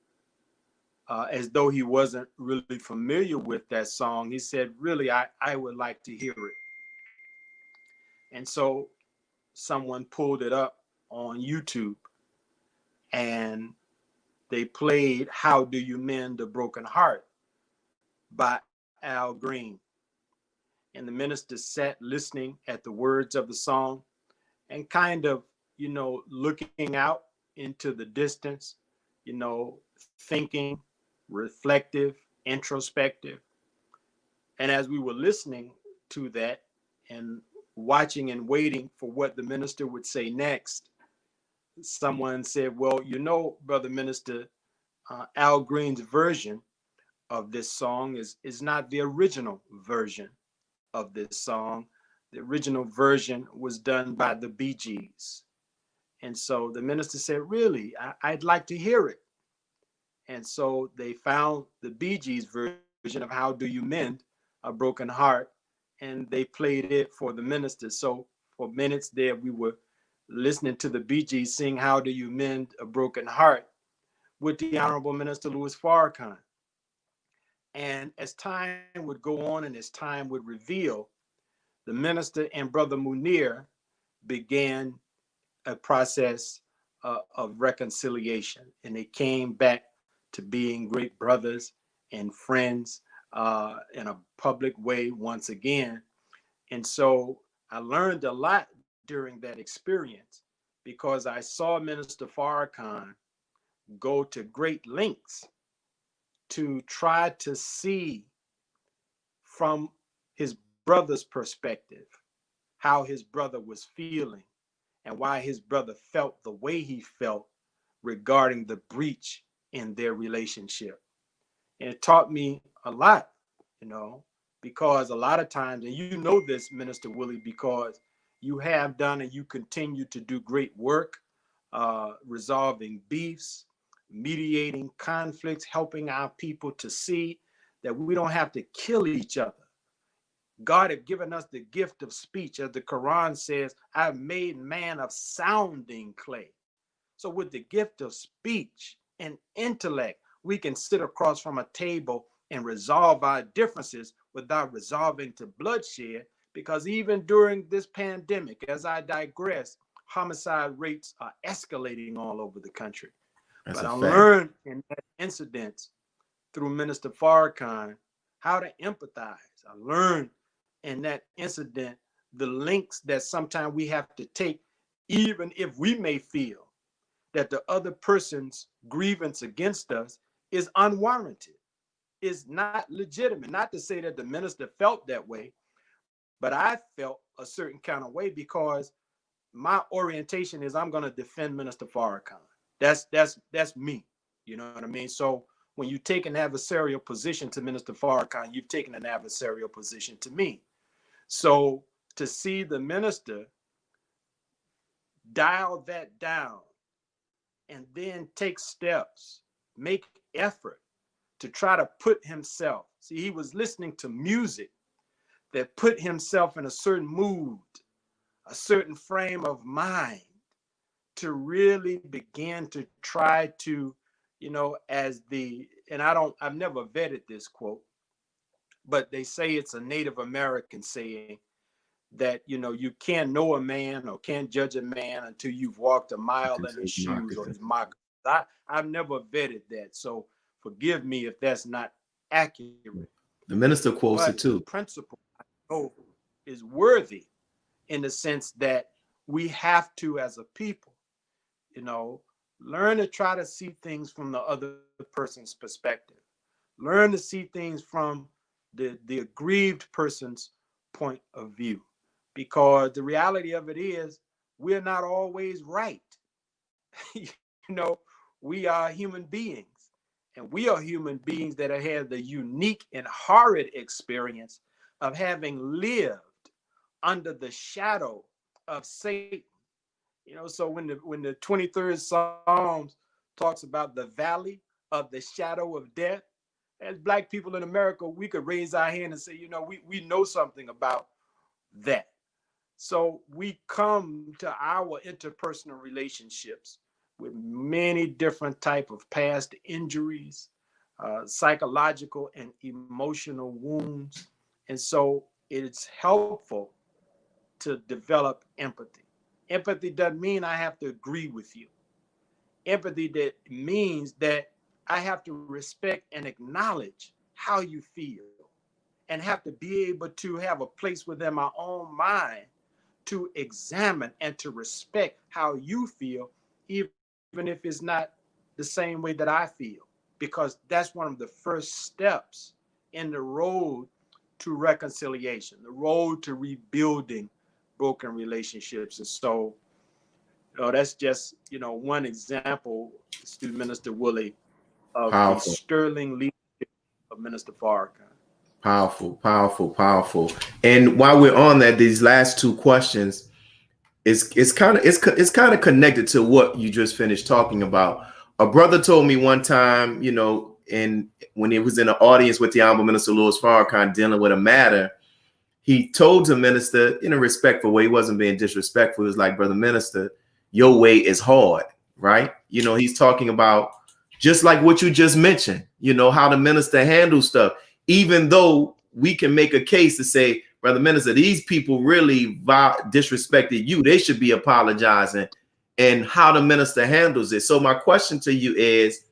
as though he wasn't really familiar with that song. He said, really, I would like to hear it. And so someone pulled it up on YouTube and they played How Do You Mend a Broken Heart by Al Green. And the minister sat listening at the words of the song and kind of, looking out into the distance, thinking, reflective, introspective. And as we were listening to that and watching and waiting for what the minister would say next, someone said, well, Brother Minister, Al Green's version of this song is not the original version of this song. The original version was done by the Bee Gees. And so the minister said, really, I'd like to hear it. And so they found the Bee Gees version of How Do You Mend a Broken Heart, and they played it for the minister. So for minutes there, we were listening to the Bee Gees sing How Do You Mend a Broken Heart with the Honorable Minister Louis Farrakhan. And as time would go on and as time would reveal, the minister and Brother Munir began a process of reconciliation, and they came back to being great brothers and friends in a public way once again. And so I learned a lot during that experience because I saw Minister Farrakhan go to great lengths to try to see from his brother's perspective how his brother was feeling and why his brother felt the way he felt regarding the breach in their relationship. And it taught me a lot, because a lot of times, and you know this, Minister Willie, because you have done and you continue to do great work, resolving beefs, mediating conflicts, helping our people to see that we don't have to kill each other. God has given us the gift of speech. As the Quran says, I've made man of sounding clay. So with the gift of speech and intellect, we can sit across from a table and resolve our differences without resolving to bloodshed. Because even during this pandemic, as I digress, homicide rates are escalating all over the country. That's but I fact. learned in that incident through Minister Farrakhan how to empathize. I learned in that incident the links that sometimes we have to take, even if we may feel that the other person's grievance against us is unwarranted, is not legitimate. Not to say that the minister felt that way, but I felt a certain kind of way because my orientation is I'm going to defend Minister Farrakhan. That's me. You know what I mean? So when you take an adversarial position to Minister Farrakhan, you've taken an adversarial position to me. So to see the minister dial that down and then take steps, make effort to try to put himself, see, he was listening to music that put himself in a certain mood, a certain frame of mind to really begin to try to, as I've never vetted this quote, but they say it's a Native American saying that, you can't know a man or can't judge a man until you've walked a mile in his shoes or his moccasins. I've never vetted that. So forgive me if that's not accurate. The minister quotes it too. The principle I know is worthy in the sense that we have to, as a people, learn to try to see things from the other person's perspective. Learn to see things from the aggrieved person's point of view. Because the reality of it is we're not always right. We are human beings, and we are human beings that have had the unique and horrid experience of having lived under the shadow of Satan. So when the 23rd Psalms talks about the valley of the shadow of death, as Black people in America, we could raise our hand and say, we know something about that. So we come to our interpersonal relationships with many different type of past injuries, psychological and emotional wounds. And so it's helpful to develop empathy. Empathy doesn't mean I have to agree with you. Empathy that means that I have to respect and acknowledge how you feel and have to be able to have a place within my own mind to examine and to respect how you feel, even if it's not the same way that I feel, because that's one of the first steps in the road to reconciliation, the road to rebuilding broken relationships. And so, that's just, one example, Student Minister Willie, of Powerful. the sterling leadership of Minister Farrakhan. Powerful, powerful, powerful. And while we're on that, these last two questions it's kind of connected to what you just finished talking about. A brother told me one time, and when he was in an audience with the Honorable Minister Louis Farrakhan dealing with a matter, he told the minister in a respectful way. He wasn't being disrespectful. He was like, brother minister, your way is hard, right? He's talking about just like what you just mentioned, how the minister handles stuff. Even though we can make a case to say, brother minister, these people really disrespected you. They should be apologizing, and how the minister handles it. So my question to you is,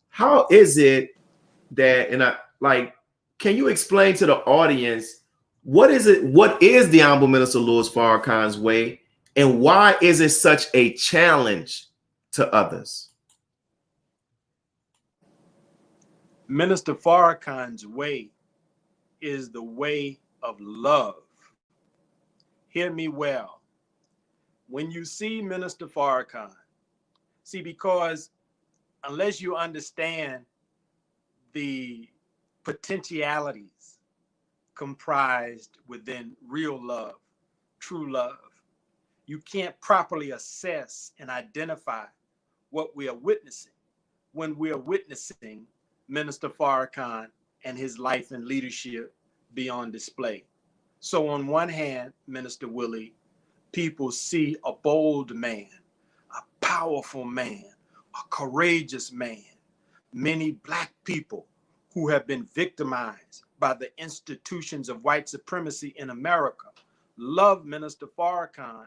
how is it that, can you explain to the audience, what is the Honorable Minister Louis Farrakhan's way, and why is it such a challenge to others? Minister Farrakhan's way is the way of love. Hear me well. When you see Minister Farrakhan, because unless you understand the potentialities comprised within real love, true love. You can't properly assess and identify what we are witnessing when we are witnessing Minister Farrakhan and his life and leadership be on display. So on one hand, Minister Willie, people see a bold man, a powerful man, a courageous man. Many Black people who have been victimized by the institutions of white supremacy in America love Minister Farrakhan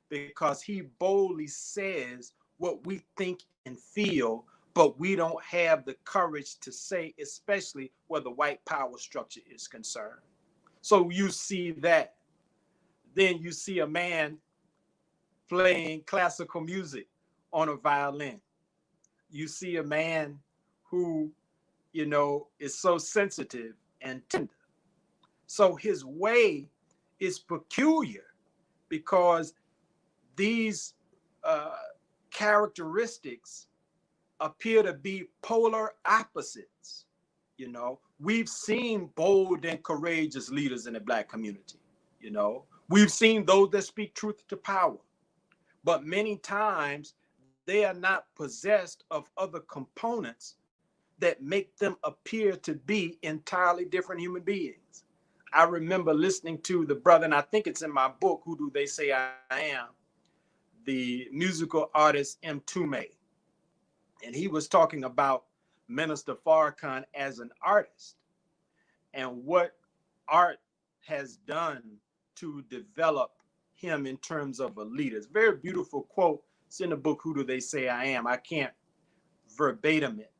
because he boldly says what we think and feel, but we don't have the courage to say, especially where the white power structure is concerned. So you see that. Then you see a man playing classical music on a violin. You see a man who, is so sensitive and tender. So his way is peculiar because these characteristics appear to be polar opposites. We've seen bold and courageous leaders in the Black community. We've seen those that speak truth to power, but many times they are not possessed of other components that make them appear to be entirely different human beings. I remember listening to the brother, and I think it's in my book, Who Do They Say I Am, the musical artist M. Tume. And he was talking about Minister Farrakhan as an artist and what art has done to develop him in terms of a leader. It's a very beautiful quote. It's in the book, Who Do They Say I Am? I can't verbatim it,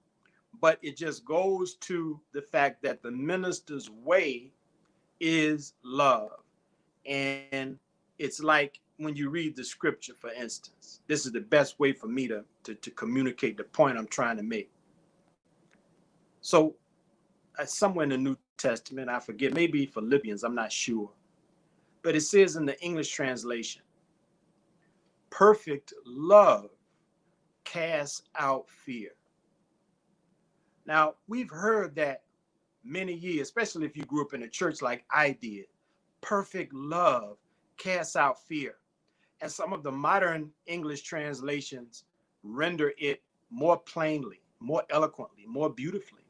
but it just goes to the fact that the minister's way is love. And it's like when you read the scripture, for instance, this is the best way for me to communicate the point I'm trying to make. So somewhere in the New Testament, I forget, maybe Philippians, I'm not sure, but it says in the English translation, perfect love casts out fear. Now, we've heard that many years, especially if you grew up in a church like I did. Perfect love casts out fear. And some of the modern English translations render it more plainly, more eloquently, more beautifully.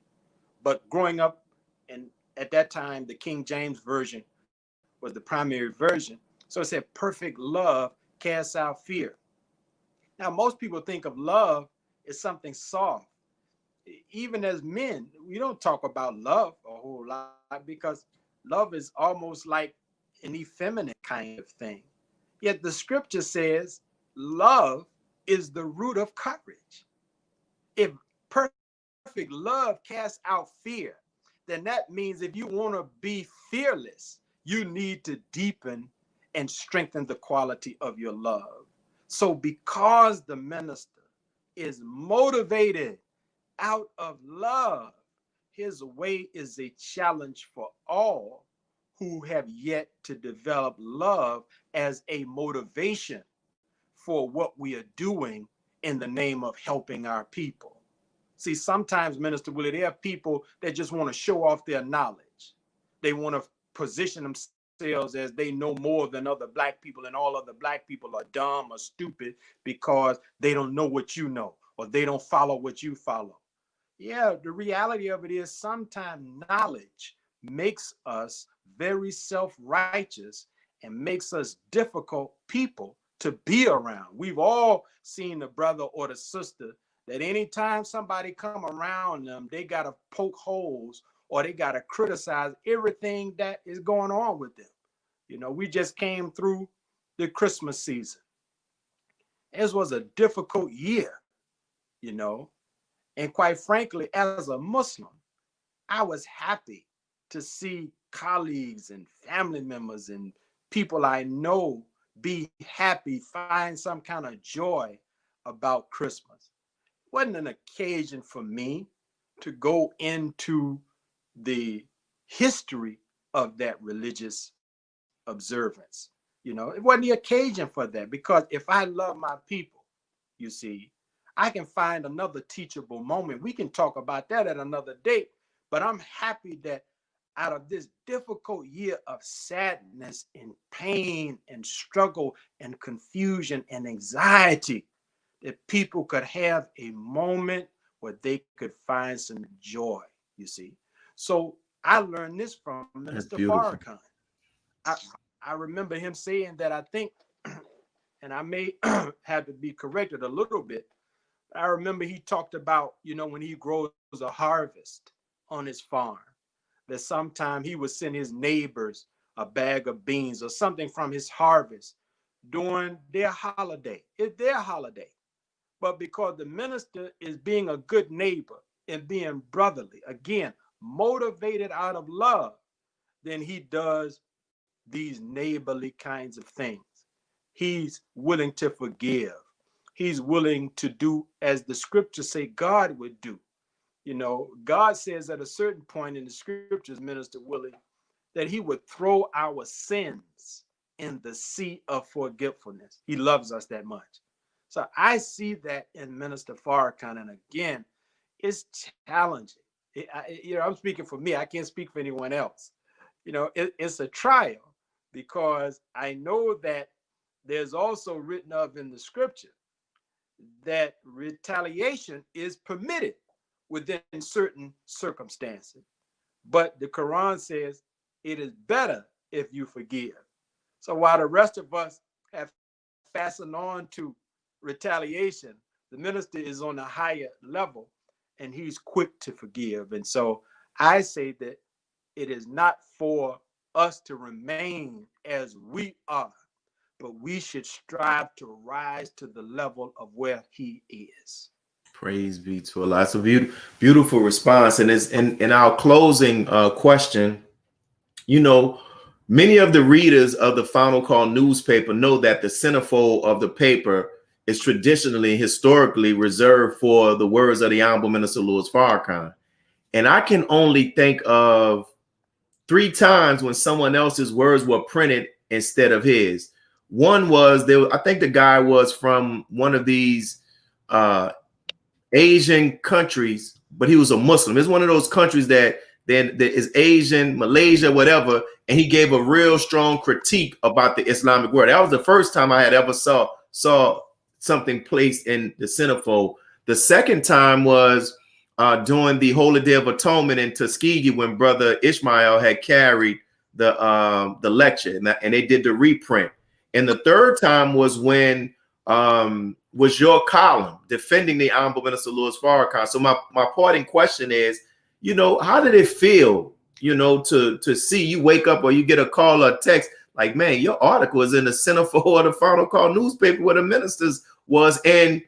But growing up, and at that time, the King James Version was the primary version. So it said, perfect love casts out fear. Now, most people think of love as something soft. Even as men, we don't talk about love a whole lot because love is almost like an effeminate kind of thing. Yet the scripture says love is the root of courage. If perfect love casts out fear, then that means if you want to be fearless, you need to deepen and strengthen the quality of your love. So because the minister is motivated out of love, his way is a challenge for all who have yet to develop love as a motivation for what we are doing in the name of helping our people. See, sometimes, Minister Willie, there are people that just want to show off their knowledge. They want to position themselves as they know more than other Black people, and all other Black people are dumb or stupid because they don't know what you know or they don't follow what you follow. Yeah, the reality of it is sometimes knowledge makes us very self-righteous and makes us difficult people to be around. We've all seen the brother or the sister that anytime somebody come around them, they got to poke holes or they got to criticize everything that is going on with them. We just came through the Christmas season. This was a difficult year, And quite frankly, as a Muslim, I was happy to see colleagues and family members and people I know be happy, find some kind of joy about Christmas. It wasn't an occasion for me to go into the history of that religious observance. It wasn't the occasion for that, because if I love my people, you see, I can find another teachable moment. We can talk about that at another date, but I'm happy that out of this difficult year of sadness and pain and struggle and confusion and anxiety, that people could have a moment where they could find some joy, you see. So I learned this from Minister Farrakhan. I remember him saying that, I think, and I may have to be corrected a little bit. I remember he talked about, when he grows a harvest on his farm, that sometime he would send his neighbors a bag of beans or something from his harvest during their holiday. It's their holiday. But because the minister is being a good neighbor and being brotherly, again, motivated out of love, then he does these neighborly kinds of things. He's willing to forgive. He's willing to do as the scriptures say God would do. God says at a certain point in the scriptures, Minister Willie, that he would throw our sins in the sea of forgetfulness. He loves us that much. So I see that in Minister Farrakhan. And again, it's challenging. I'm speaking for me. I can't speak for anyone else. It's a trial, because I know that there's also written of in the scripture that retaliation is permitted within certain circumstances. But the Quran says it is better if you forgive. So while the rest of us have fastened on to retaliation, the minister is on a higher level and he's quick to forgive. And so I say that it is not for us to remain as we are, but we should strive to rise to the level of where he is. Praise be to Allah. It's a beautiful response. And it's in our closing question, many of the readers of the Final Call newspaper know that the centerfold of the paper is traditionally, historically reserved for the words of the Honorable Minister Louis Farrakhan. And I can only think of 3 times when someone else's words were printed instead of his. One was I think the guy was from one of these Asian countries, but he was a Muslim. It's one of those countries that is Asian, Malaysia, whatever. And he gave a real strong critique about the Islamic world. That was the first time I had ever saw something placed in the centerfold. The second time was during the Holy Day of Atonement in Tuskegee, when Brother Ishmael had carried the lecture, and they did the reprint. And the third time was when was your column defending the Honorable Minister Louis Farrakhan. So my parting question is, how did it feel, to see you wake up or you get a call or a text like, man, your article is in the centerfold of the Final Call newspaper where the ministers was? And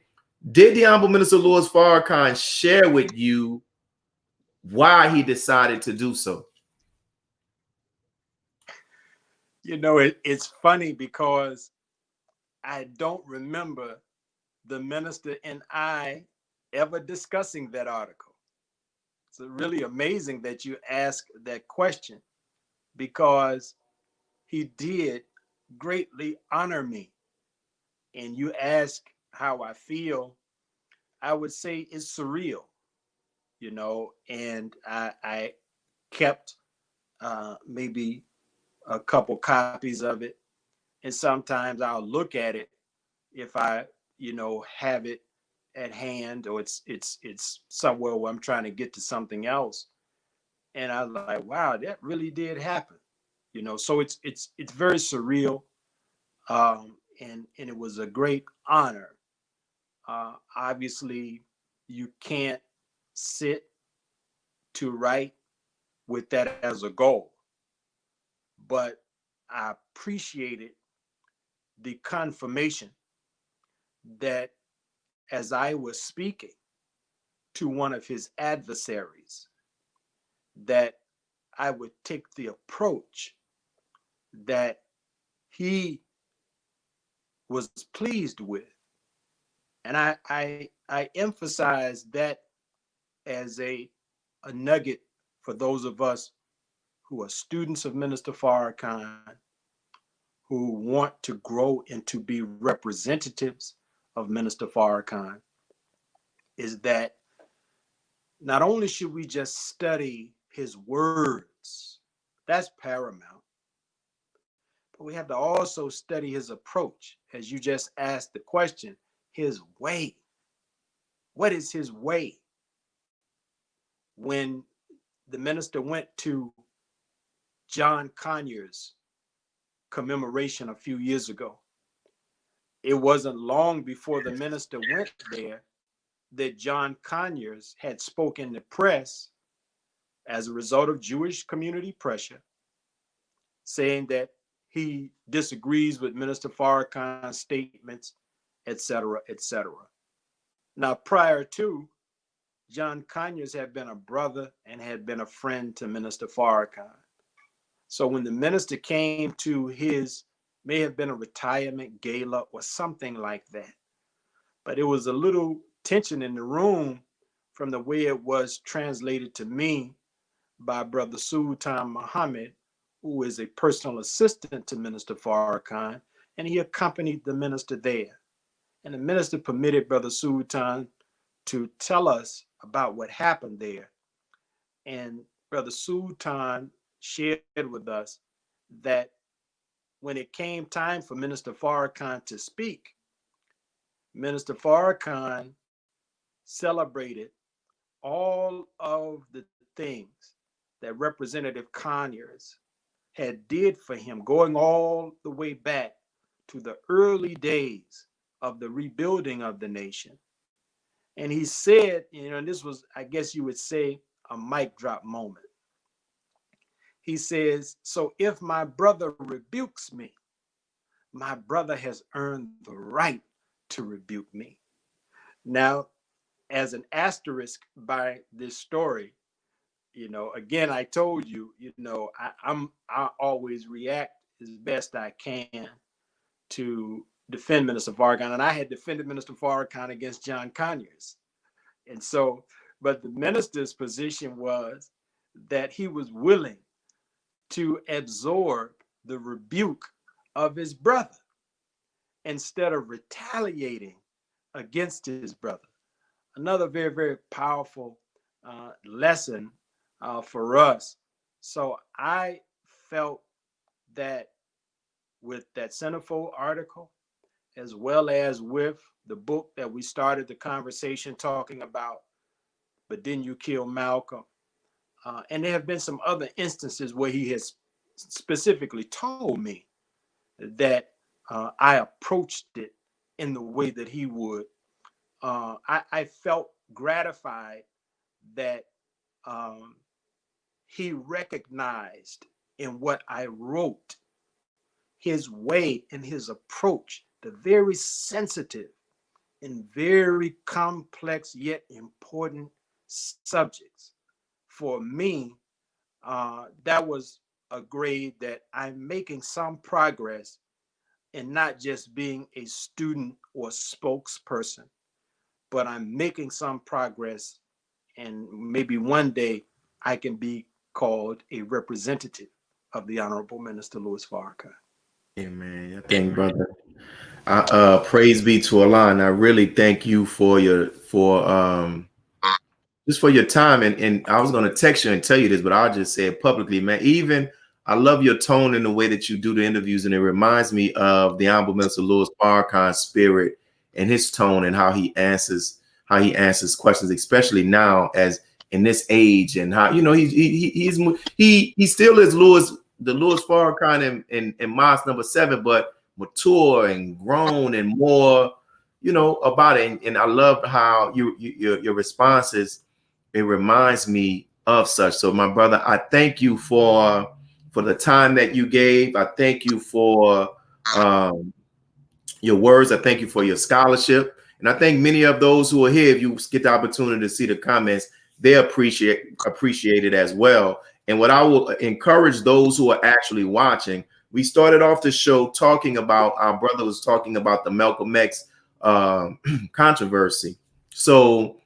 did the Honorable Minister Louis Farrakhan share with you why he decided to do so? It's funny because I don't remember the minister and I ever discussing that article. It's really amazing that you ask that question, because he did greatly honor me. And you ask how I feel, I would say it's surreal, and I kept maybe a couple copies of it. And sometimes I'll look at it if I, have it at hand, or it's somewhere where I'm trying to get to something else. And I was like, wow, that really did happen. So it's very surreal. And it was a great honor. Obviously, you can't sit to write with that as a goal, but I appreciated the confirmation that as I was speaking to one of his adversaries, that I would take the approach that he was pleased with. And I emphasize that as a nugget for those of us who are students of Minister Farrakhan, who want to grow and to be representatives of Minister Farrakhan, is that not only should we just study his words, That's paramount. But we have to also study his approach, as you just asked the question, his way. What is his way? When the minister went to John Conyers' commemoration a few years ago, it wasn't long before the minister went there that John Conyers had spoken in the press as a result of Jewish community pressure, saying that he disagrees with Minister Farrakhan's statements, etc., etc. Now, prior to, John Conyers had been a brother and had been a friend to Minister Farrakhan. So when the minister came to his, may have been a retirement gala or something like that, but it was a little tension in the room from the way it was translated to me by Brother Sultan Muhammad, who is a personal assistant to Minister Farrakhan, and he accompanied the minister there. And the minister permitted Brother Sultan to tell us about what happened there. And Brother Sultan shared with us that when it came time for Minister Farrakhan to speak, Minister Farrakhan celebrated all of the things that Representative Conyers had did for him, going all the way back to the early days of the rebuilding of the nation. And he said, and this was, I guess you would say, a mic drop moment. He says, so if my brother rebukes me, my brother has earned the right to rebuke me. Now, as an asterisk by this story, again, I told you, I always react as best I can to defend Minister Farrakhan, and I had defended Minister Farrakhan against John Conyers. And so, but the minister's position was that he was willing to absorb the rebuke of his brother instead of retaliating against his brother. Another very, very powerful lesson for us. So I felt that with that Centerfold article, as well as with the book that we started the conversation talking about, But Didn't You Kill Malcolm? And there have been some other instances where he has specifically told me that I approached it in the way that he would. I felt gratified that he recognized in what I wrote his way and his approach, the very sensitive and very complex yet important subjects. For me, that was a grade that I'm making some progress in not just being a student or spokesperson, but I'm making some progress, and maybe one day I can be called a representative of the Honorable Minister Louis Farrakhan. Amen. Thank brother. Praise be to Allah, and I really thank you for just for your time. And I was going to text you and tell you this, but I'll just say it publicly, man. Even I love your tone and the way that you do the interviews, and it reminds me of the Honorable Minister Louis Farrakhan's spirit and his tone and how he answers questions, especially now as in this age, and how he still is the Louis Farrakhan in Mosque number 7, but mature and grown and more, about it. And I love how your responses, it reminds me of such. So my brother, I thank you for the time that you gave. I thank you for your words. I thank you for your scholarship. And I think many of those who are here, if you get the opportunity to see the comments, they appreciate it as well. And what I will encourage those who are actually watching, we started off the show talking about, our brother was talking about the Malcolm X controversy. So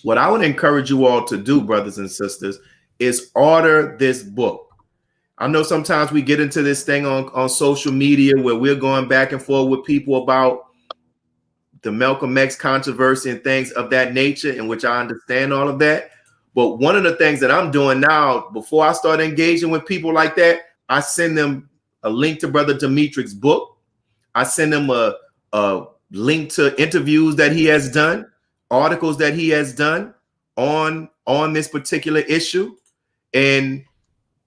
what I would encourage you all to do, brothers and sisters, is order this book. I know sometimes we get into this thing on social media where we're going back and forth with people about the Malcolm X controversy and things of that nature, in which I understand all of that. But one of the things that I'm doing now, before I start engaging with people like that, I send them a link to Brother Demetric's book. I send them a link to interviews that he has done, articles that he has done on this particular issue, and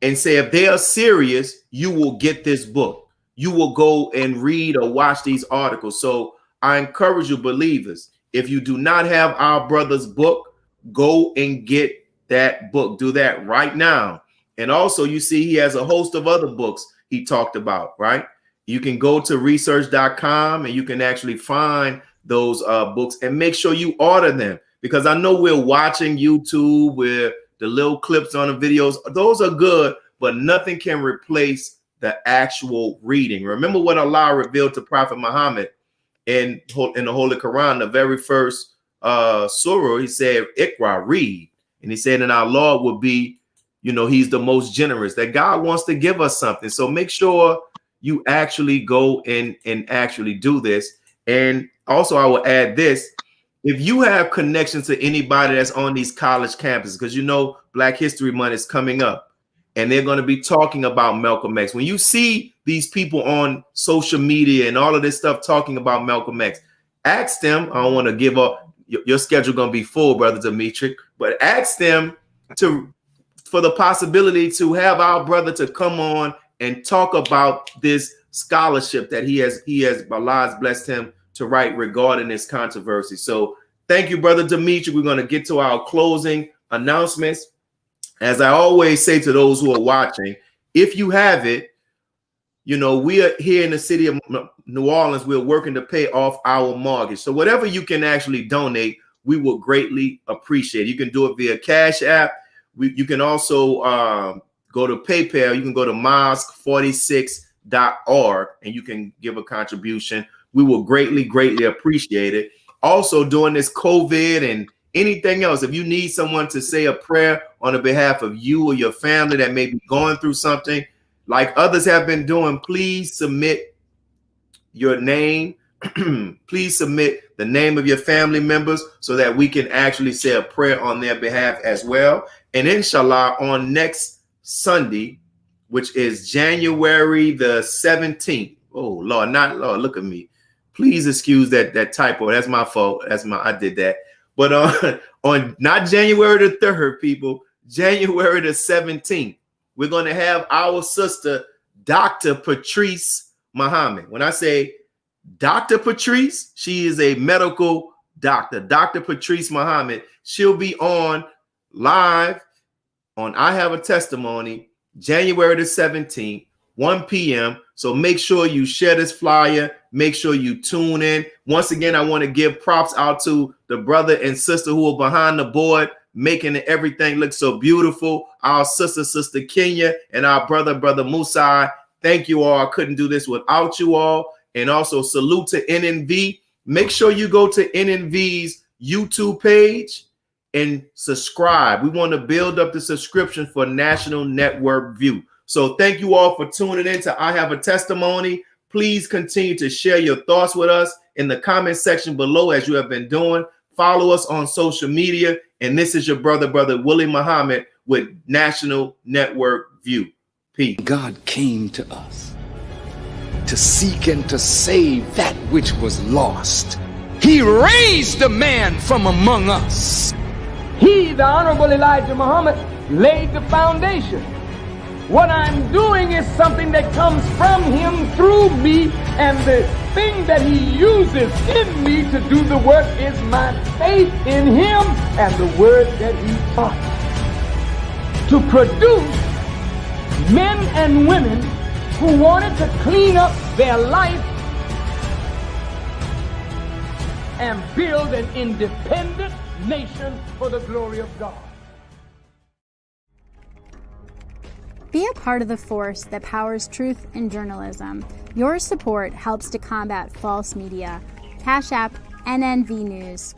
say, if they are serious, you will get this book. You will go and read or watch these articles. So I encourage you, believers, if you do not have our brother's book, go and get that book. Do that right now. And also, you see, he has a host of other books he talked about, right? You can go to research.com and you can actually find those books, and make sure you order them, because I know we're watching YouTube where the little clips on the videos, those are good, but nothing can replace the actual reading. Remember what Allah revealed to Prophet Muhammad in the Holy Quran, the very first surah. He said, Iqra, read. And he said, and our Lord will be, he's the most generous, that God wants to give us something. So make sure you actually go and actually do this. And also, I will add this: if you have connections to anybody that's on these college campuses, because Black History Month is coming up, and they're going to be talking about Malcolm X. When you see these people on social media and all of this stuff talking about Malcolm X, ask them. I don't want to give up. Your schedule going to be full, Brother Demetric, but ask them for the possibility to have our brother to come on and talk about this scholarship that he has Allah has blessed him to write regarding this controversy. So thank you, Brother Demetric. We're going to get to our closing announcements. As I always say to those who are watching, if you have it, we are here in the city of New Orleans. We're working to pay off our mortgage. So whatever you can actually donate, we will greatly appreciate. You can do it via Cash App. You can also go to PayPal. You can go to mosque46.org and you can give a contribution. We will greatly, greatly appreciate it. Also, during this COVID and anything else, if you need someone to say a prayer on the behalf of you or your family that may be going through something like others have been doing, please submit your name. Please submit the name of your family members so that we can actually say a prayer on their behalf as well. And inshallah, on next Sunday, which is January the 17th. Oh, Lord, not Lord, look at me. Please excuse that typo. That's my fault. I did that. But on not January the 3rd, people, January the 17th, we're going to have our sister, Dr. Patrice Muhammad. When I say Dr. Patrice, she is a medical doctor. Dr. Patrice Muhammad. She'll be on live on I Have a Testimony, January the 17th, 1 p.m. So make sure you share this flyer. Make sure you tune in. Once again, I want to give props out to the brother and sister who are behind the board, making everything look so beautiful. Our sister Kenya, and our brother Musa. Thank you all. I couldn't do this without you all. And also salute to NNV. Make sure you go to NNV's YouTube page and subscribe. We want to build up the subscription for National Network View. So thank you all for tuning in to I Have a Testimony. Please continue to share your thoughts with us in the comment section below, as you have been doing. Follow us on social media. And this is your brother Willie Muhammad with National Network View. Peace. God came to us to seek and to save that which was lost. He raised a man from among us. He, the Honorable Elijah Muhammad, laid the foundation. What I'm doing is something that comes from him through me, and the thing that he uses in me to do the work is my faith in him and the word that he taught. To produce men and women who wanted to clean up their life and build an independent nation for the glory of God. Be a part of the force that powers truth in journalism. Your support helps to combat false media. Cash App NNV News.